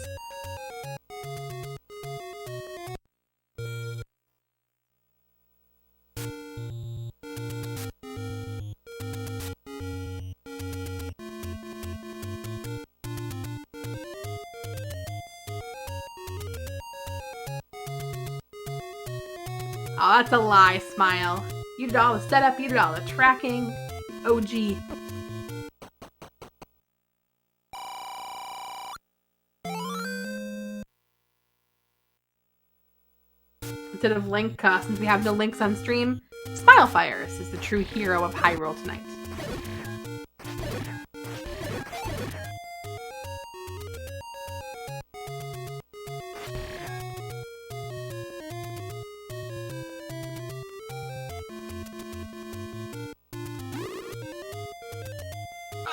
Oh, that's a lie, Smile. You did all the setup, you did all the tracking. OG. Instead of Link, since we have no Links on stream, Smilefires is the true hero of Hyrule tonight.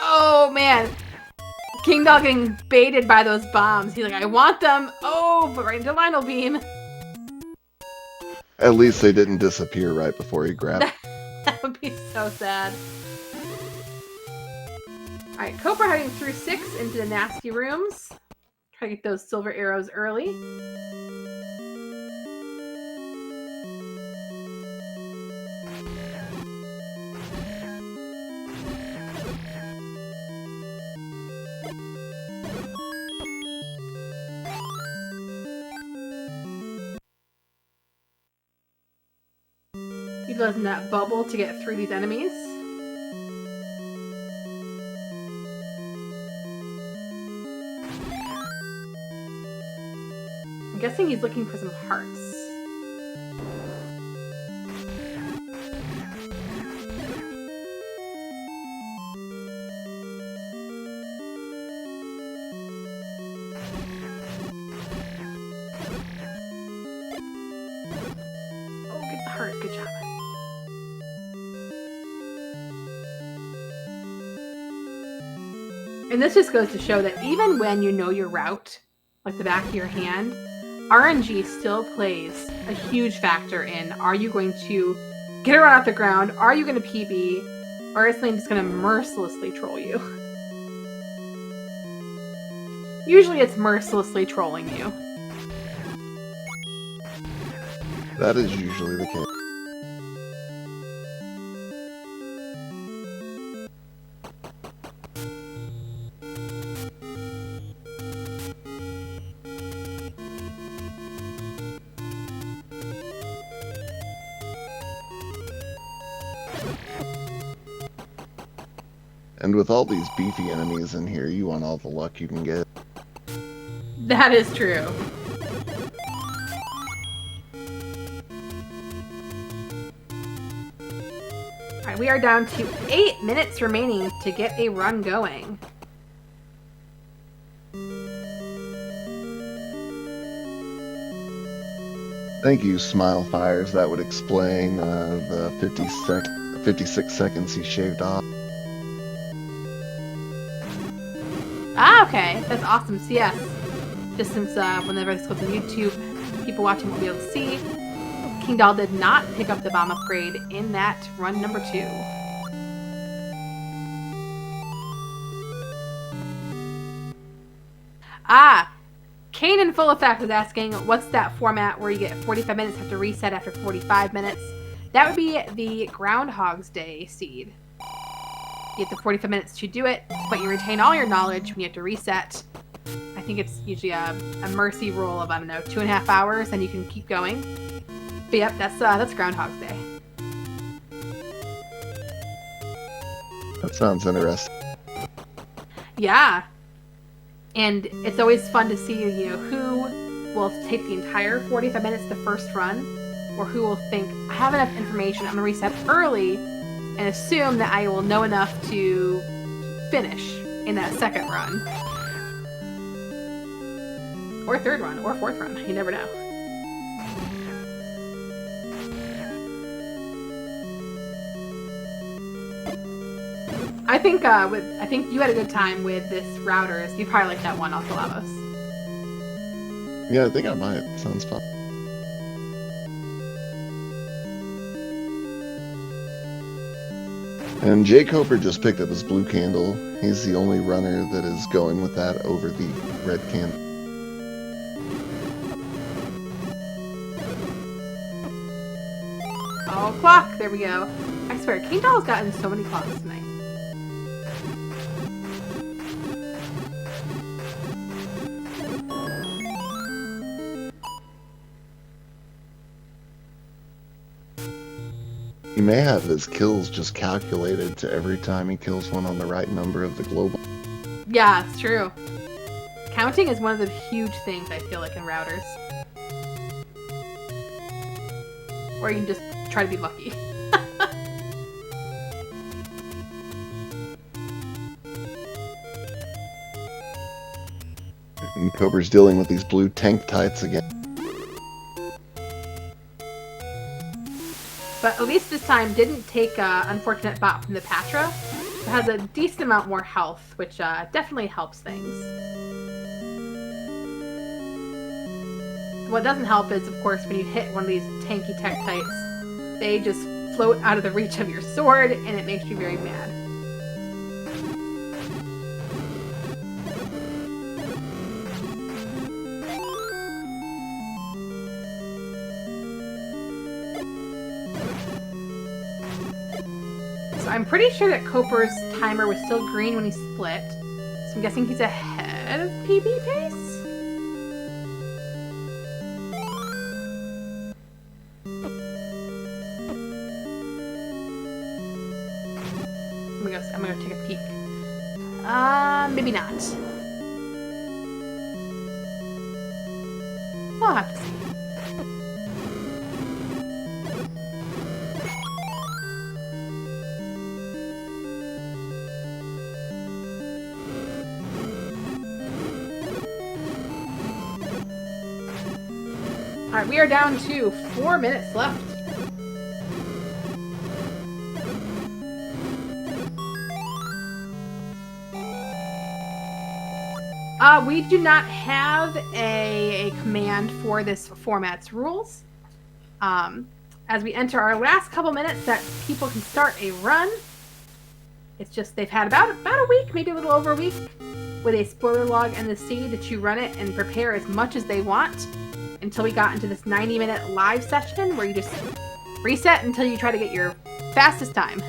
Oh, man. Kingdahl getting baited by those bombs. He's like, I want them. Oh, but right into Lionel Beam. At least they didn't disappear right before he grabbed. That would be so sad. Alright, Koper heading through 6 into the nasty rooms. Try to get those silver arrows early. Utilizing that bubble to get through these enemies. I'm guessing he's looking for some hearts. Oh, get the heart. Good job. And this just goes to show that even when you know your route, like the back of your hand, RNG still plays a huge factor in, are you going to get her off the ground, are you going to PB, or is something just going to mercilessly troll you? Usually it's mercilessly trolling you. That is usually the case. And with all these beefy enemies in here, you want all the luck you can get. That is true. Alright, we are down to 8 minutes remaining to get a run going. Thank you, Smile Fires. That would explain the 56 seconds he shaved off. Ah, okay. That's awesome. So yes, just since whenever this goes on YouTube, people watching will be able to see, Kingdahl did not pick up the bomb upgrade in that run number 2. Ah, Kane in full effect was asking, what's that format where you get 45 minutes, have to reset after 45 minutes? That would be the Groundhog's Day seed. You get the 45 minutes to do it, but you retain all your knowledge when you have to reset. I think it's usually a mercy rule of, I don't know, 2.5 hours, and you can keep going. But yep, that's Groundhog's Day. That sounds interesting. Yeah. And it's always fun to see, you know, who will take the entire 45 minutes the first run, or who will think, I have enough information, I'm going to reset early, and assume that I will know enough to finish in that second run. Or third run, or fourth run, you never know. I think you had a good time with this routers. You probably like that one, also Lavos. Yeah, I think I might. Sounds fun. And jkoper just picked up his blue candle. He's the only runner that is going with that over the red candle. Oh, clock! There we go. I swear, Kingdahl has gotten so many clocks tonight. He may have his kills just calculated to every time he kills one on the right number of the global. Yeah, it's true. Counting is one of the huge things I feel like in routers. Or you can just try to be lucky. And Cobra's dealing with these blue tank tights again. But at least this time didn't take unfortunate bot from the Patra. It has a decent amount more health, which definitely helps things. What doesn't help is, of course, when you hit one of these tanky tektites, they just float out of the reach of your sword, and it makes you very mad. So I'm pretty sure that jkoper's timer was still green when he split, so I'm guessing he's ahead of PB pace? I'm gonna take a peek. Maybe not. We'll have to see. Alright, we are down to 4 minutes left. We do not have a command for this format's rules. As we enter our last couple minutes that people can start a run, it's just they've had about a week, maybe a little over a week, with a spoiler log and the seed to run it and prepare as much as they want until we got into this 90-minute live session where you just reset until you try to get your fastest time.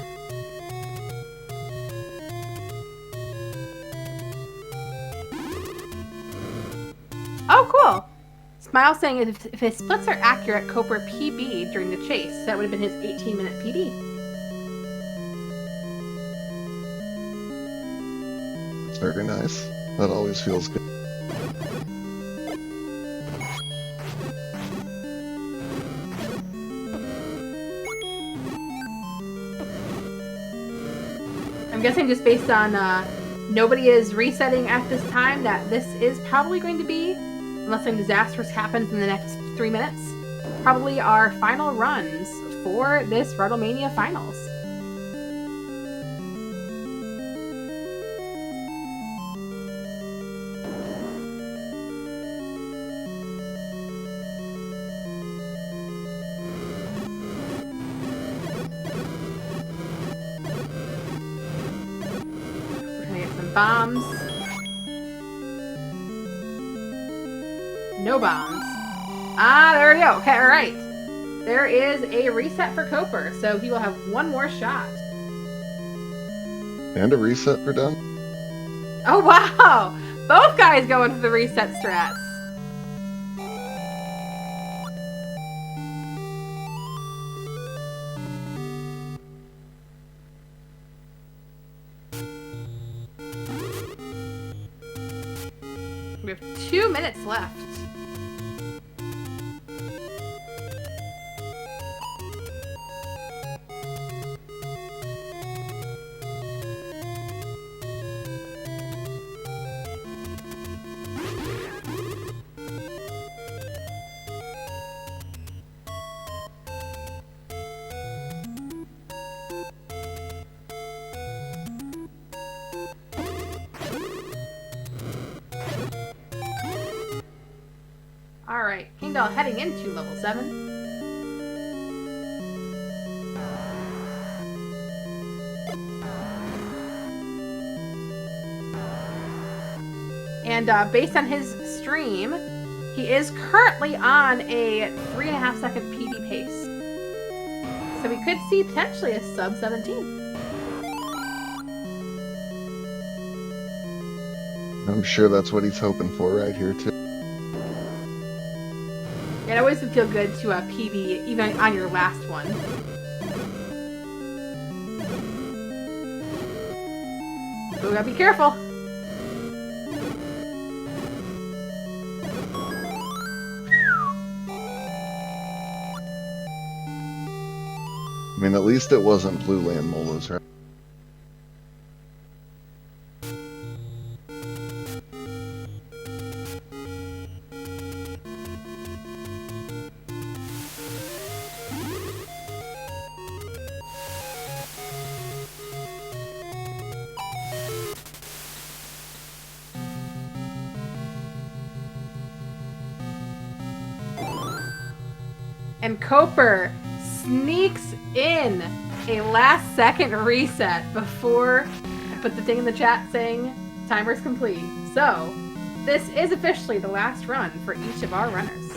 Oh, cool. Smile saying if his splits are accurate, Koper PB during the chase. So that would have been his 18-minute PB. It's very nice. That always feels good. I'm guessing just based on nobody is resetting at this time that this is probably going to be, unless something disastrous happens in the next 3 minutes, probably our final runs for this Routlemania finals. We're gonna get some bombs. No bombs. Ah, there we go. Okay, all right. There is a reset for Koper, so he will have one more shot. And a reset for Dun. Oh, wow! Both guys going for the reset strats. We have 2 minutes left. Alright, Kingdahl heading into level 7. And based on his stream, he is currently on a 3.5 second PB pace. So we could see potentially a sub 17. I'm sure that's what he's hoping for right here, too. It always would feel good to PB even on your last one. So we gotta be careful. I mean, at least it wasn't Blue Land Molas, right? And Koper sneaks in a last second reset before I put the thing in the chat saying timer's complete. So this is officially the last run for each of our runners.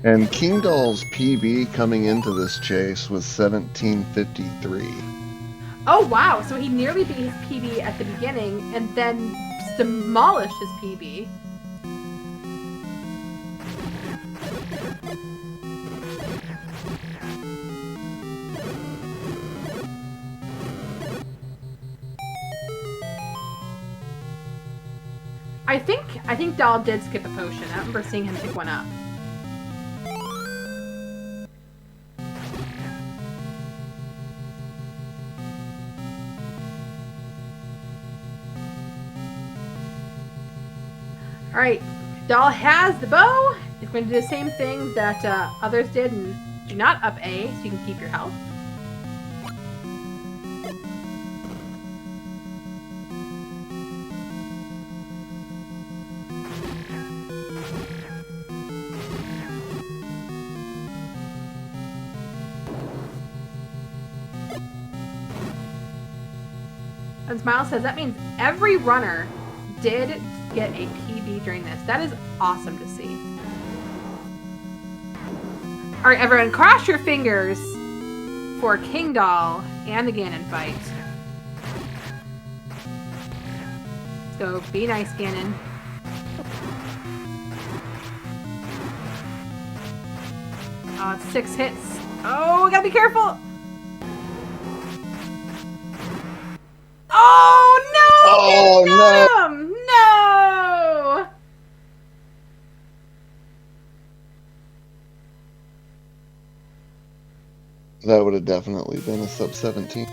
And Kingdahl's PB coming into this chase was 17:53. Oh wow, so he nearly beat his PB at the beginning and then demolished his PB. I think Dahl did skip a potion. I remember seeing him pick one up. Alright, Dahl has the bow. He's going to do the same thing that others did and do not up A so you can keep your health. And Smile says that means every runner did get a PB during this. That is awesome to see. All right, everyone, cross your fingers for Kingdahl and the Ganon fight. So be nice, Ganon. Oh, it's 6 hits. Oh, we gotta be careful. Oh, no! Oh, no! No! That would have definitely been a sub 17.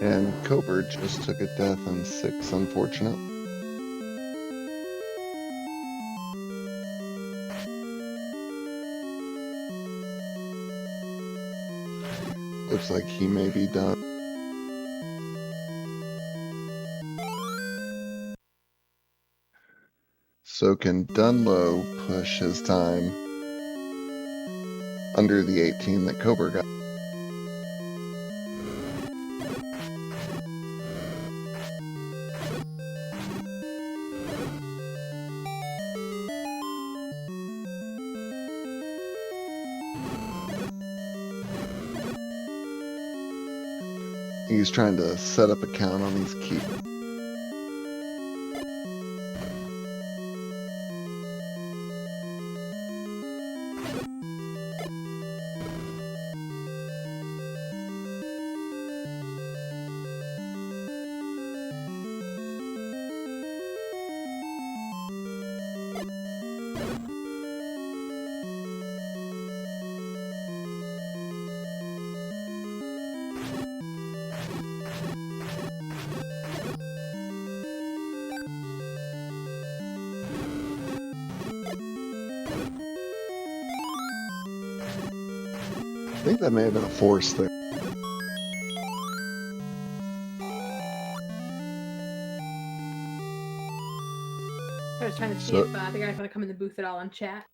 And jkoper just took a death on 6, unfortunate. Looks like he may be done. So can Dunlo push his time under the 18 that jkoper got? He's trying to set up a count on these keys. I think that may have been a force there. I was trying to see if the guys want to come in the booth at all and chat.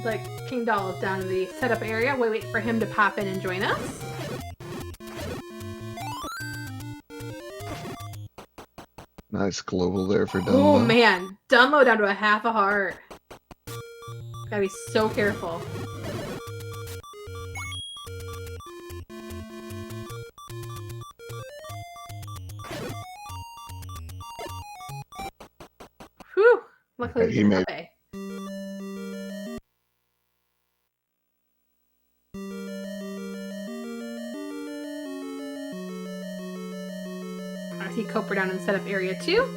Like Kingdahl is down in the setup area. We wait for him to pop in and join us. Nice global there for Dunlo. Oh man, Dunlo down to a half a heart. Gotta be so careful. Whew! Luckily He made. I see jkoper down in the setup area too.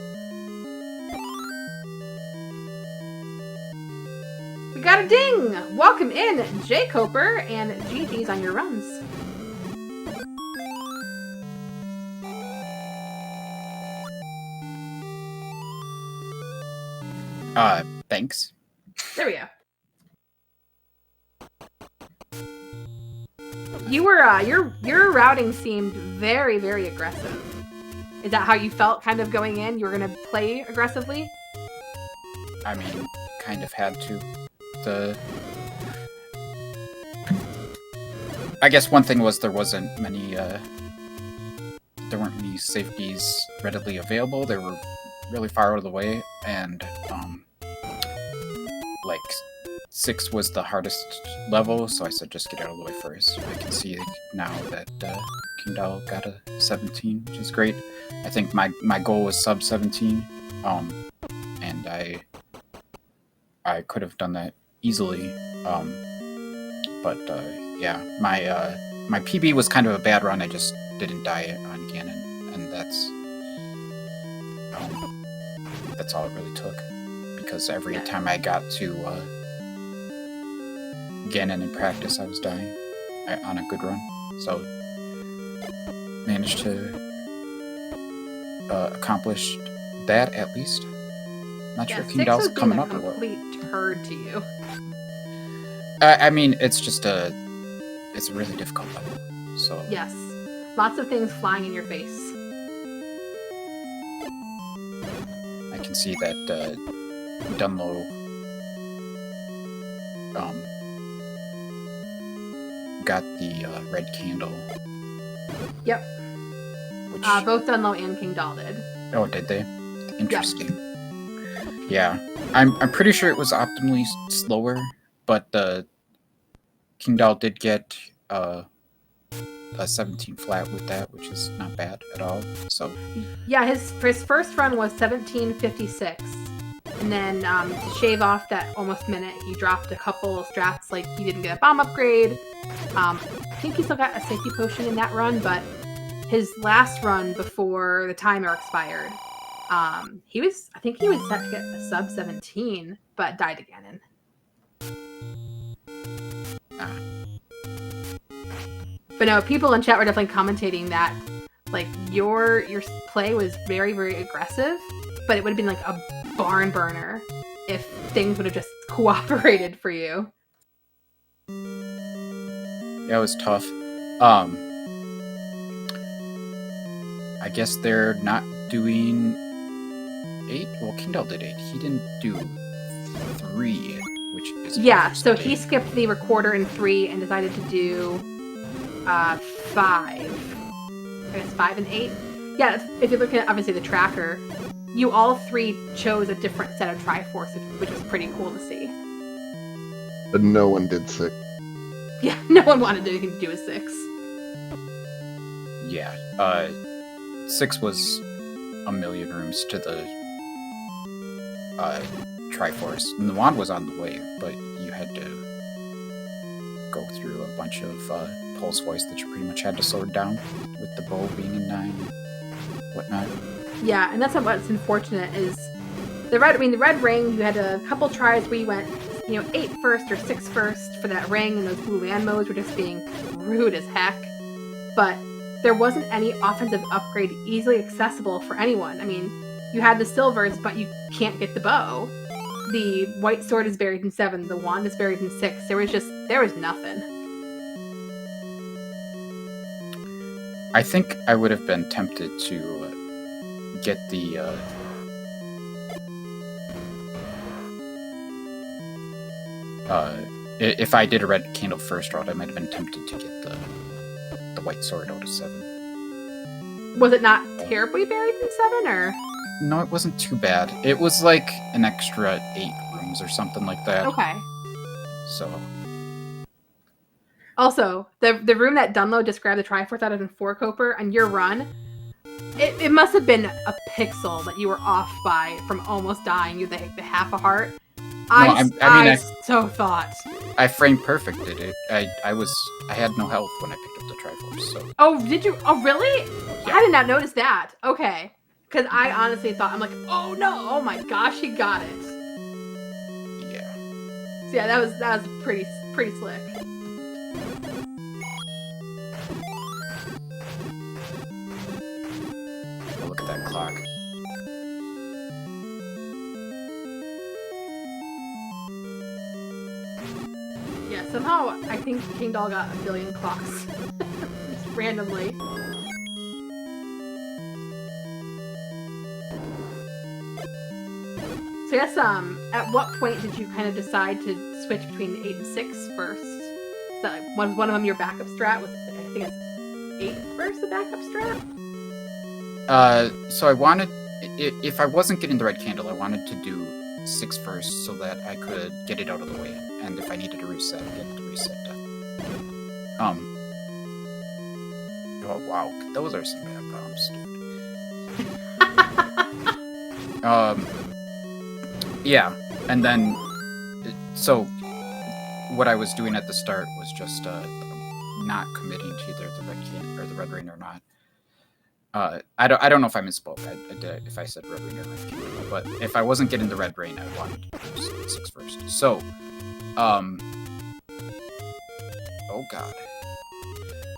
We got a ding! Welcome in, jkoper, and GG's on your runs. Thanks. There we go. You were, your routing seemed very, very aggressive. Is that how you felt kind of going in? You were going to play aggressively? I mean, kind of had to. I guess one thing was there weren't many safeties readily available. They were really far out of the way, and like 6 was the hardest level, so I said just get out of the way first. I can see now that Kingdahl got a 17, which is great. I think my goal was sub 17, and I could have done that easily, but yeah, my PB was kind of a bad run. I just didn't die on Ganon, and that's all it really took, because every time I got to Ganon in practice, I was dying on a good run. So managed to accomplish that at least. Not sure if Kingdahl's coming up or what. 6 was being a complete turd to you. I mean, it's a really difficult level. So yes, lots of things flying in your face. I can see that Dunlo got the red candle. Yep. Which... both Dunlo and Kingdahl did. Oh, did they? Interesting. Yep. Yeah, I'm pretty sure it was optimally slower, but Kingdahl did get a 17 flat with that, which is not bad at all. So yeah, his first run was 17:56, and then to shave off that almost minute, he dropped a couple of strats. Like he didn't get a bomb upgrade. I think he still got a safety potion in that run, but his last run before the timer expired, I think he was set to get a sub 17, but died again. But no, people in chat were definitely commentating that, like, your play was very, very aggressive, but it would have been like a barn burner if things would have just cooperated for you. Yeah, it was tough. I guess they're not doing 8. Well, Kingdahl did 8. He didn't do 3, which is so he skipped the recorder in 3 and decided to do 5. I guess 5 and 8. Yeah, if you're looking at obviously the tracker, you all 3 chose a different set of Triforce, which was pretty cool to see. But no one did 6. Yeah, no one wanted anything to do with 6. Yeah, 6 was a million rooms to the Triforce. And the wand was on the way, but you had to go through a bunch of pulse voice that you pretty much had to sort down, with the bow being in 9 and whatnot. Yeah, and that's what's unfortunate is the red ring, you had a couple tries where you went 8 first or 6 first for that ring, and those blue land modes were just being rude as heck. But there wasn't any offensive upgrade easily accessible for anyone. I mean, you had the silvers, but you can't get the bow. The white sword is buried in 7. The wand is buried in 6. There was nothing. I think I would have been tempted to get the if I did a red candle first route, I might have been tempted to get the white sword out of 7. Was it not terribly buried in 7, or? No, it wasn't too bad. It was like an extra 8 rooms or something like that. Okay. So. Also, the room that Dunlo described the Triforce out of in 4 jkoper on your run, it must have been a pixel that you were off by from almost dying. You the half a heart. I so thought. I frame perfected it. I had no health when I picked up the Triforce. So. Oh, did you? Oh, really? Yeah. I did not notice that. Okay. Because I honestly thought, I'm like, oh no, oh my gosh, he got it. Yeah. So yeah, that was pretty slick. Oh, look at that clock. Yeah, somehow I think Kingdahl got 1 billion clocks. Just randomly. So I guess, at what point did you kind of decide to switch between 8 and 6 first? So was one of them your backup strat? I think it's 8 first the backup strat? So I wanted, if I wasn't getting the red candle, I wanted to do 6 first so that I could get it out of the way. And if I needed to reset, get it to reset done. Oh wow, those are some bad bombs, dude. Yeah, and then, so, what I was doing at the start was just not committing to either the red ring or not. I don't know if I misspoke. I did if I said red rain or red Kingdahl, but if I wasn't getting the red rain, I wanted to do 6 first. So, oh god.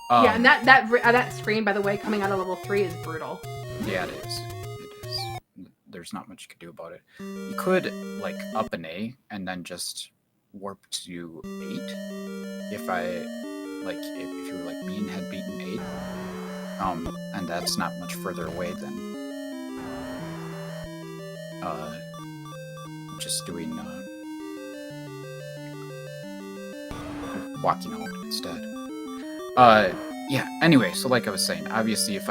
Yeah, and that screen, by the way, coming out of level 3 is brutal. Yeah, it is. It is. There's not much you could do about it. You could like up an A and then just warp to 8. If I like, if you were like me and had beaten 8. And that's not much further away than just doing walking home instead. Yeah, anyway, so like I was saying, obviously if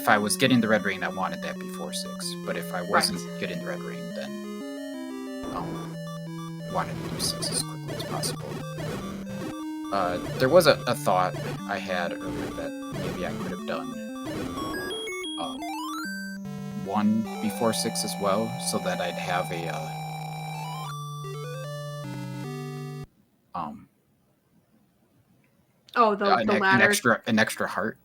I was getting the red rain, I wanted that before 6, but if I wasn't getting the red rain, then wanted to do 6 as quickly as possible. There was a thought I had earlier that maybe I could have done 1 before 6 as well, so that I'd have the ladder. An extra heart.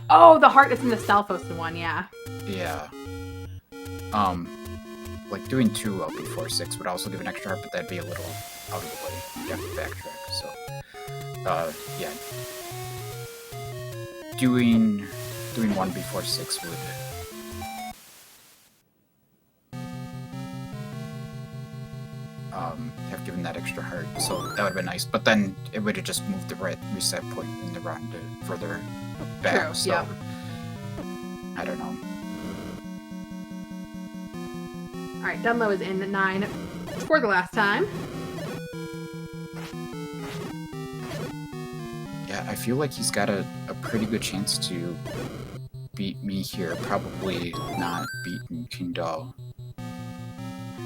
Oh, the heart that's in the Stalfos one, yeah. Yeah. Like doing 2 before 6 would also give an extra heart, but that'd be a little out of the way. You have to backtrack, so. Yeah. Doing 1 before 6 would have given that extra heart, so that would have been nice. But then it would have just moved the reset point in the run to further back. True, so yeah. I don't know. Alright, Dunlo is in 9 for the last time. Yeah, I feel like he's got a pretty good chance to beat me here. Probably not beating Kingdahl.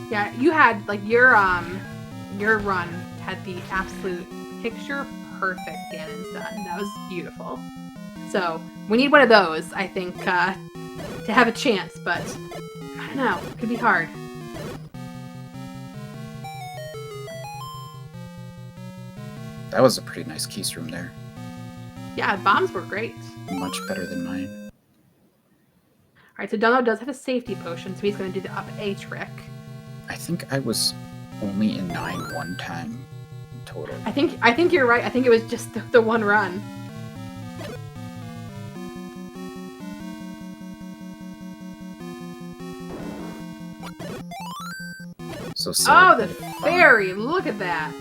Yeah, you had, like, your run had the absolute picture-perfect Ganon's done. That was beautiful. So, we need one of those, I think, to have a chance, but I don't know. It could be hard. That was a pretty nice keys room there. Yeah, bombs were great. Much better than mine. Alright, so Dunlo does have a safety potion, so he's going to do the up A trick. I think I was only in 9 one time total. I think you're right. I think it was just the one run. So oh, the fairy! Look at that.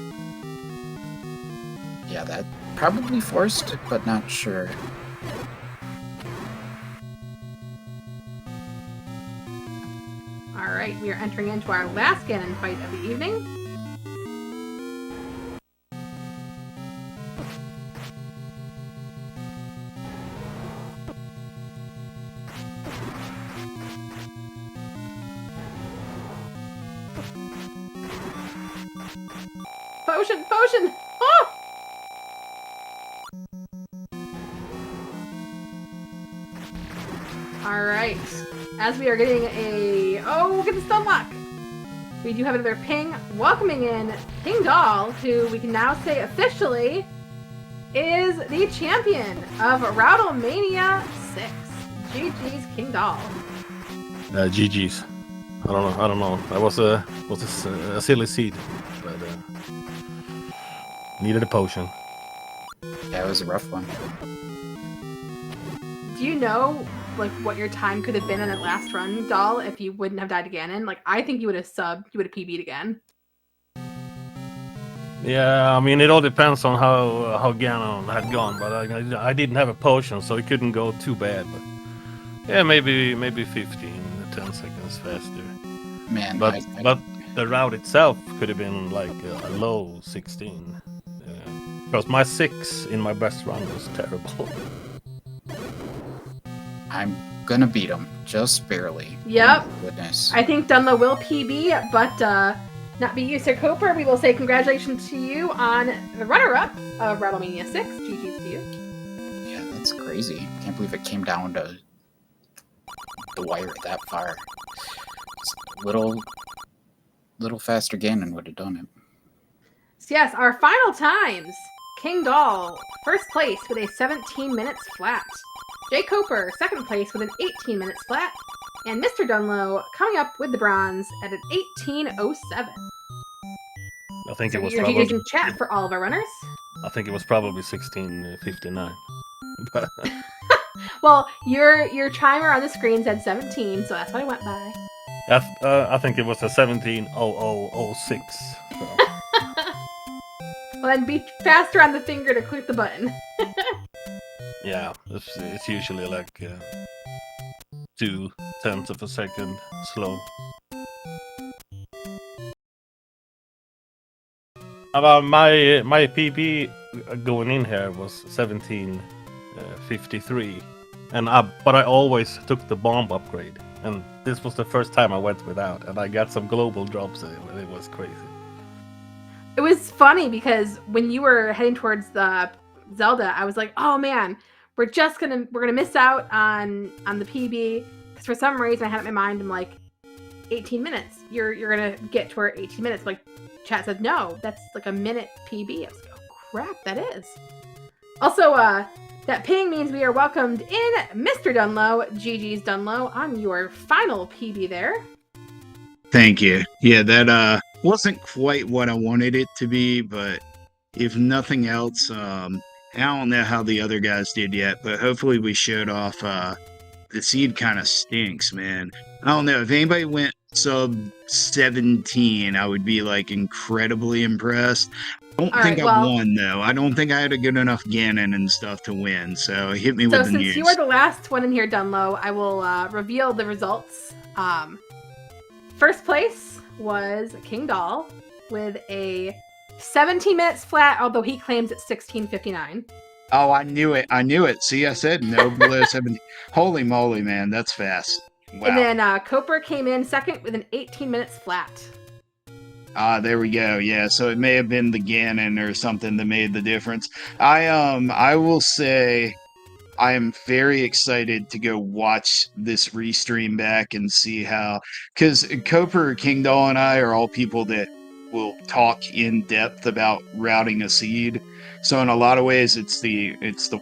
Yeah, that probably forced, but not sure. Alright, we are entering into our last Ganon fight of the evening. Potion! Potion! Oh! Alright. As we are getting a... Oh, we'll get the stun lock! We do have another ping welcoming in Kingdahl, who we can now say officially is the champion of Routlemania 6. GG's Kingdahl. GG's. I don't know. That was a silly seed, but needed a potion. Yeah, it was a rough one. Do you know, like, what your time could have been in that last run, Dahl, if you wouldn't have died to Ganon? Like, I think you would have subbed, you would have PB'd again. Yeah, I mean, it all depends on how Ganon had gone, but I didn't have a potion, so it couldn't go too bad. But yeah, maybe 15, 10 seconds faster. Man, but the route itself could have been like a low 16. Because my 6 in my best run was terrible. I'm gonna beat him, just barely. Yep. Oh, goodness. I think Dunlo will PB, but not be you, jkoper. We will say congratulations to you on the runner-up of Randomizer 6. GG's to you. Yeah, that's crazy. Can't believe it came down to the wire that far. It's a little faster Ganon would have done it. So yes, our final times. Kingdahl, first place with a 17 minutes flat. jkoper, second place with an 18 minutes flat. And MrDunlo coming up with the bronze at an 18:07. I think it was your probably GG's in chat for all of our runners. I think it was probably 16:59. But Well, your timer on the screen said 17, so that's what I went by. I think it was a 17:00:06. So. Well, then be faster on the finger to click the button. Yeah, it's usually like 0.2 of a second slow. My PB going in here was 17:53, but I always took the bomb upgrade, and this was the first time I went without, and I got some global drops, and it was crazy. It was funny because when you were heading towards the Zelda, I was like, "Oh man, we're gonna miss out on the PB," because for some reason I had it in my mind. I'm like, 18 minutes. You're gonna get to our 18 minutes. Like, chat said, no, that's like a minute PB. I was like, oh crap, that is. Also, that ping means we are welcomed in MrDunlo, GG's Dunlo, on your final PB there. Thank you. Yeah, that wasn't quite what I wanted it to be, but if nothing else, I don't know how the other guys did yet, but hopefully we showed off the seed kind of stinks, man. I don't know. If anybody went sub 17, I would be like incredibly impressed. I don't think I won, though. I don't think I had a good enough Ganon and stuff to win, so hit me with the news. So since you are the last one in here, Dunlo, I will reveal the results. First place was Kingdahl with a 17 minutes flat, although he claims it's 16:59. Oh, I knew it. See, I said no below 17. Holy moly, man. That's fast. Wow. And then jkoper came in second with an 18 minutes flat. There we go. Yeah, so it may have been the Ganon or something that made the difference. I will say I am very excited to go watch this restream back and see how, because jkoper, Kingdahl, and I are all people that will talk in depth about routing a seed. So in a lot of ways, it's the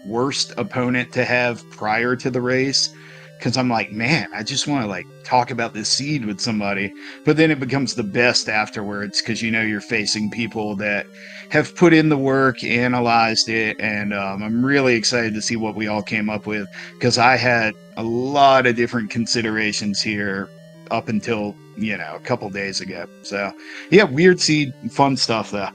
worst opponent to have prior to the race, because I'm like, man, I just want to like talk about this seed with somebody. But then it becomes the best afterwards, because you know you're facing people that have put in the work, analyzed it, and I'm really excited to see what we all came up with, because I had a lot of different considerations here up until, a couple days ago. So yeah, weird seed, fun stuff though.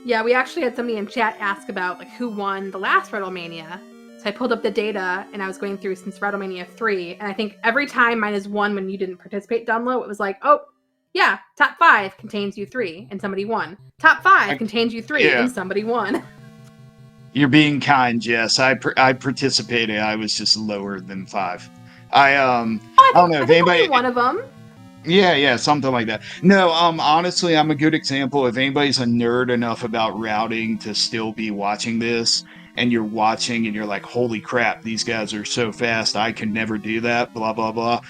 Yeah, we actually had somebody in chat ask about like who won the last Routlemania. So I pulled up the data and I was going through since Routlemania 3, and I think every time minus one when you didn't participate, Dunlo, it was like, oh, yeah, top 5 contains you 3 and somebody won. Top 5 contains you 3 and somebody won. You're being kind, Jess. I participated. I was just lower than 5. I don't know if anybody. One of them. Yeah, something like that. No, honestly, I'm a good example. If anybody's a nerd enough about routing to still be watching this, and you're watching and you're like, holy crap, these guys are so fast, I can never do that, blah, blah, blah.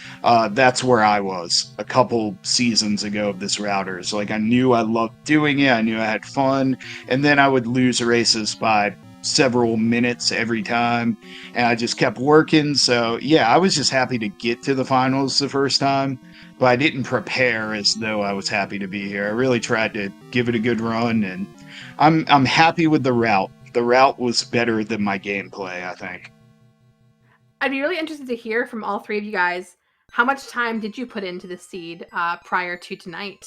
That's where I was a couple seasons ago of this router. So like, I knew I loved doing it. I knew I had fun. And then I would lose races by several minutes every time, and I just kept working. So yeah, I was just happy to get to the finals the first time, but I didn't prepare as though I was happy to be here. I really tried to give it a good run, and I'm happy with the route. The route was better than my gameplay, I think. I'd be really interested to hear from all three of you guys, how much time did you put into the seed prior to tonight?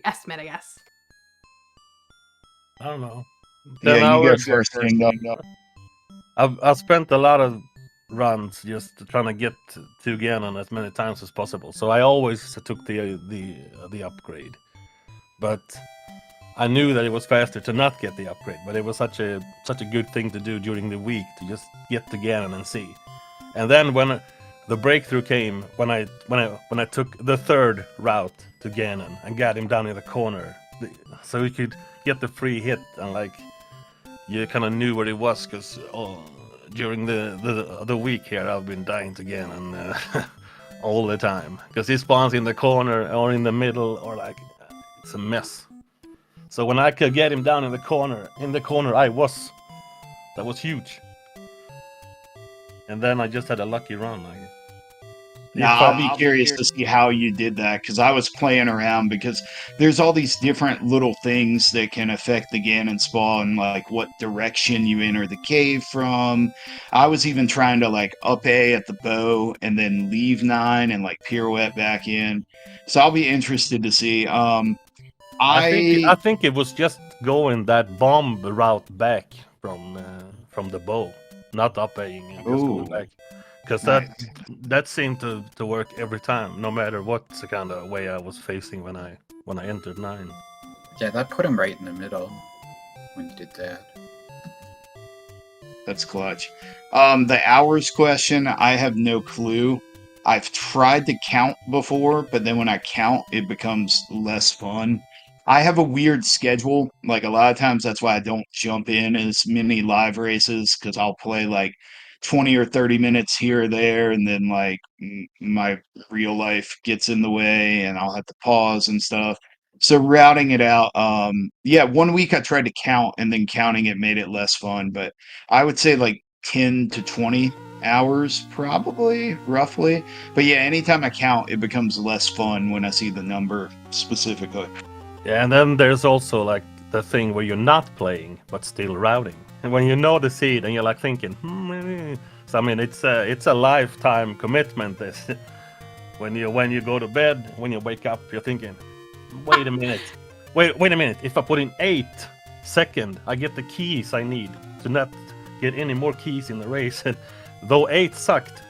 Estimate, I guess. I don't know. Yeah, you go first. I've spent a lot of runs just trying to get to Ganon as many times as possible. So I always took the upgrade, but I knew that it was faster to not get the upgrade. But it was such a good thing to do during the week to just get to Ganon and see. And then when the breakthrough came, when I took the third route to Ganon and got him down in the corner, so we could get the free hit, and like you kind of knew where it was, because during the week here I've been dying to Ganon all the time, because he spawns in the corner or in the middle, or like it's a mess. So when I could get him down in the corner I was That was huge. And then I just had a lucky run. Now, I'll be curious to see how you did that, because I was playing around, because there's all these different little things that can affect the Ganon spawn, like what direction you enter the cave from. I was even trying to like up A at the bow and then leave 9 and like pirouette back in. So I'll be interested to see. I think it was just going that bomb route back from the bow, not up Aing and just going back. Because that seemed to work every time, no matter what kind of way I was facing when I entered 9. Yeah, that put him right in the middle when you did that. That's clutch. The hours question, I have no clue. I've tried to count before, but then when I count, it becomes less fun. I have a weird schedule. Like, a lot of times that's why I don't jump in as many live races, because I'll play like 20 or 30 minutes here or there, and then like my real life gets in the way and I'll have to pause and stuff. So routing it out, yeah, 1 week I tried to count, and then counting it made it less fun, but I would say like 10 to 20 hours, probably, roughly. But yeah, anytime I count, it becomes less fun when I see the number specifically. Yeah, and then there's also like the thing where you're not playing but still routing, and when you know the seed and you're like thinking, so I mean it's a lifetime commitment. This when you go to bed, when you wake up, you're thinking, wait a minute, wait a minute. If I put in 8 seconds, I get the keys I need to not get any more keys in the race. And though 8 sucked,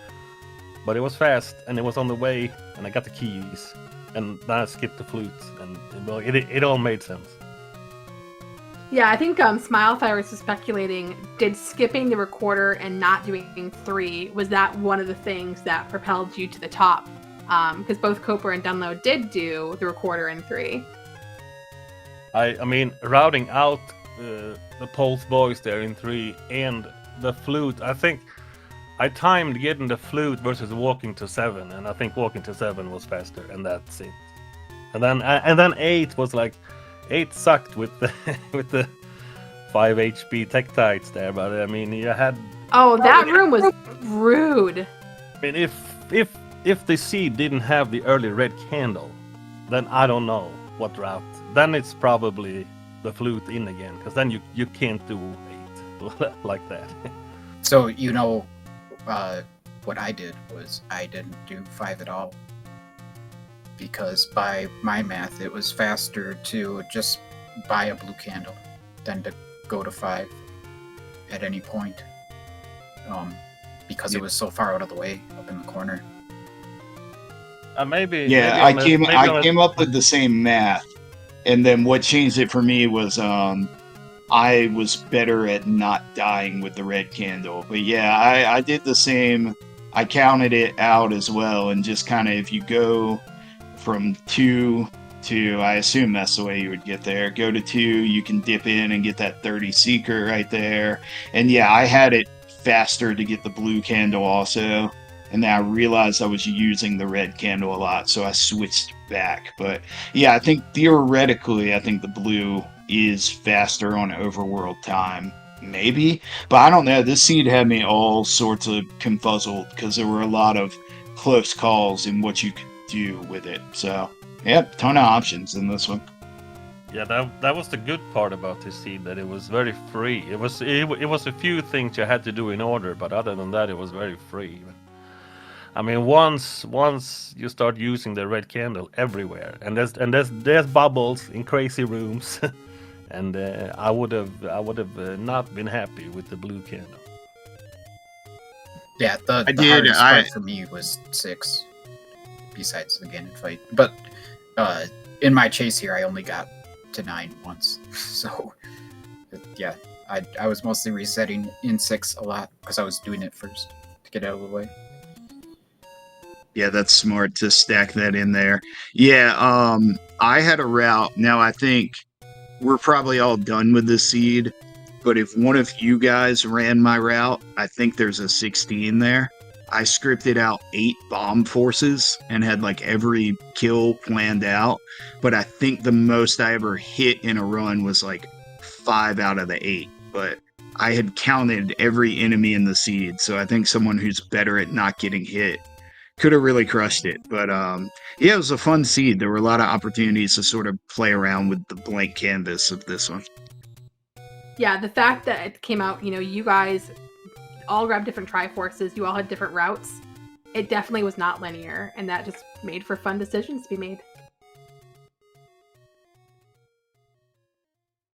but it was fast and it was on the way, and I got the keys. And then I skipped the flute, and well, it all made sense. Yeah, I think Smilefire was speculating, did skipping the recorder and not doing 3, was that one of the things that propelled you to the top? Because both Koper and Dunlo did do the recorder in 3. I mean, routing out the Pulse Boys there in 3 and the flute, I think I timed getting the flute versus walking to 7, and I think walking to 7 was faster, and that's it. And then 8 was like, 8 sucked with the with the 5 HP Tektites there, but I mean you had. Oh, that room was rude. I mean, if the seed didn't have the early red candle, then I don't know what route. Then it's probably the flute in again, because then you can't do 8 like that. So what I did was I didn't do 5 at all, because by my math it was faster to just buy a blue candle than to go to 5 at any point, because it was so far out of the way up in the corner. Maybe. Yeah, I came up with the same math, and then what changed it for me was I was better at not dying with the red candle. But yeah, I did the same. I counted it out as well, and just kind of, if you go from 2 to, I assume that's the way you would get there, go to 2, you can dip in and get that 30 Seeker right there. And yeah, I had it faster to get the blue candle also, and then I realized I was using the red candle a lot, so I switched back. But yeah, I think theoretically, I think the blue is faster on overworld time, maybe, but I don't know. This seed had me all sorts of confuzzled, because there were a lot of close calls in what you could do with it. So yep, ton of options in this one. Yeah, that was the good part about this seed, that it was very free. It was a few things you had to do in order, but other than that, it was very free. I mean, once you start using the red candle everywhere, and there's bubbles in crazy rooms, and I would have not been happy with the blue candle. Yeah, the hardest part for me was 6, besides the Ganon fight. But in my chase here, I only got to 9 once, so yeah, I was mostly resetting in 6 a lot, because I was doing it first to get out of the way. Yeah, that's smart to stack that in there. Yeah, I had a route. Now, I think we're probably all done with this seed, but if one of you guys ran my route, I think there's a 16 there. I scripted out 8 bomb forces and had like every kill planned out, but I think the most I ever hit in a run was like 5 out of the 8. But I had counted every enemy in the seed. So I think someone who's better at not getting hit could have really crushed it. But yeah, it was a fun seed. There were a lot of opportunities to sort of play around with the blank canvas of this one. Yeah, the fact that it came out, you guys all grabbed different Triforces, you all had different routes. It definitely was not linear, and that just made for fun decisions to be made.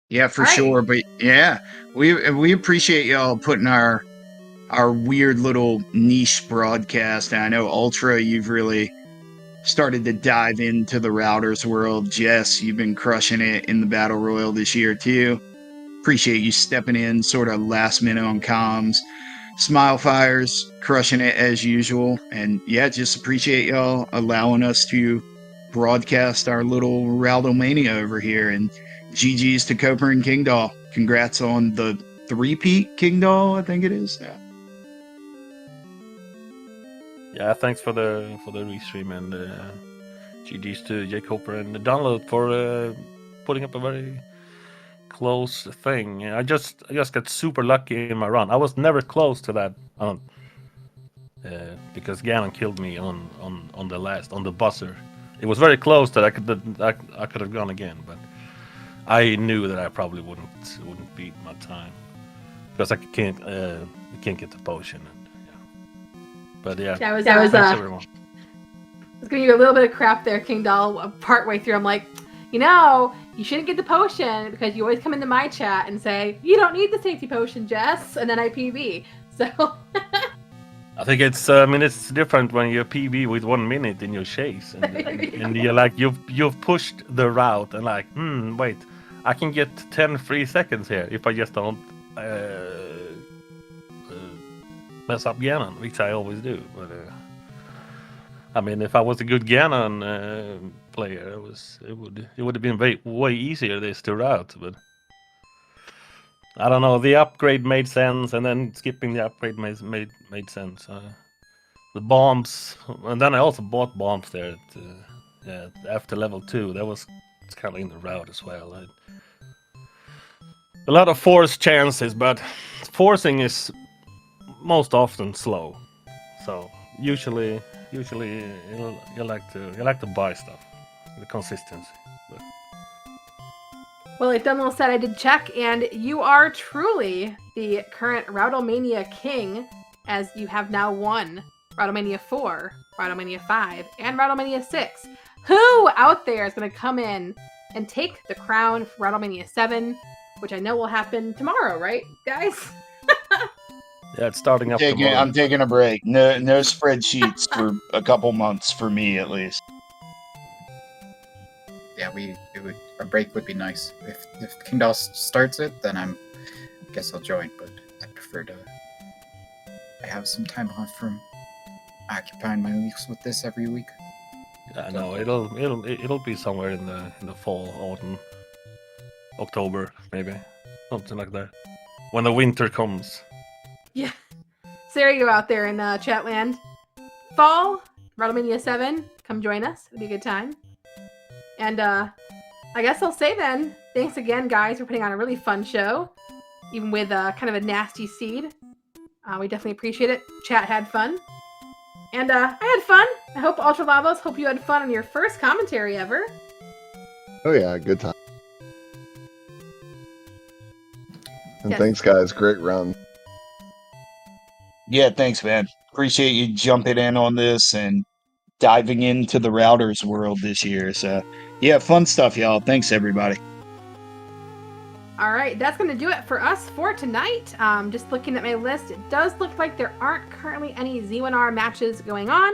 Yeah, for All right. sure. But yeah, we appreciate y'all putting our weird little niche broadcast. And I know Ultra, you've really started to dive into the routers world. Jess, you've been crushing it in the Battle Royal this year too. Appreciate you stepping in sort of last minute on comms. Smilefire's crushing it as usual. And yeah, just appreciate y'all allowing us to broadcast our little Randomania over here. And GG's to Koper and Kingdahl. Congrats on the 3-peat Kingdahl, I think it is. Yeah, thanks for the restream, and GG's to jkoper and Dunlo for putting up a very close thing. I just got super lucky in my run. I was never close to that because Ganon killed me on the buzzer. It was very close that I could have gone again, but I knew that I probably wouldn't beat my time because I can't get the potion. But yeah, that was thanks everyone. I was giving you a little bit of crap there, Kingdahl. Part way through, I'm like, you shouldn't get the potion because you always come into my chat and say, you don't need the safety potion, Jess, and then I PB. So I think it's different when you PB with 1 minute in your chase, and you're like, you've pushed the route, and like, wait, I can get 10 free seconds here if I just don't mess up Ganon, which I always do. But I mean, if I was a good Ganon player, it would have been way easier this to route. But I don't know. The upgrade made sense, and then skipping the upgrade made sense. The bombs, and then I also bought bombs there. After level 2, it's kind of in the route as well. A lot of force chances, but forcing is most often slow. So usually you like to buy stuff. The consistency. But. Well, like Dunlo said, I did check, and you are truly the current Routlemania king, as you have now won Routlemania 4, Routlemania 5, and Routlemania 6. Who out there is going to come in and take the crown for Routlemania 7, which I know will happen tomorrow, right, guys? Yeah, it's starting up tomorrow. I'm taking a break. No spreadsheets for a couple months for me, at least. Yeah, a break would be nice. If Kingdahl starts it, then I guess I'll join. But I prefer to have some time off from occupying my weeks with this every week. Yeah, no, it'll be somewhere in the fall, autumn, October, maybe something like that, when the winter comes. Yeah. So there you go out there in Chatland. Fall, Routlemania 7, come join us. It'll be a good time. And I guess I'll say then, thanks again, guys, for putting on a really fun show, even with kind of a nasty seed. We definitely appreciate it. Chat had fun. And I had fun. I hope Ultra Lavos, hope you had fun on your first commentary ever. Oh yeah, good time. And Yes. Thanks, guys. Great run. Yeah, thanks, man. Appreciate you jumping in on this and diving into the routers world this year. So, yeah, fun stuff, y'all. Thanks, everybody. All right, that's going to do it for us for tonight. Just looking at my list, it does look like there aren't currently any Z1R matches going on,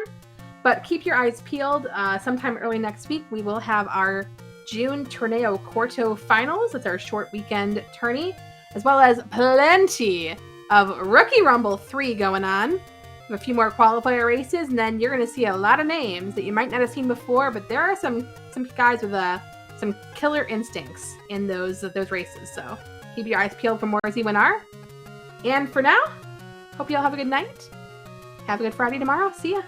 but keep your eyes peeled. Sometime early next week, we will have our June Torneo Corto Finals. It's our short weekend tourney, as well as plenty of Rookie Rumble 3 going on. We have a few more qualifier races, and then you're going to see a lot of names that you might not have seen before, but there are some guys with some killer instincts in those races. So keep your eyes peeled for more Z1R. And for now, hope you all have a good night. Have a good Friday tomorrow. See ya.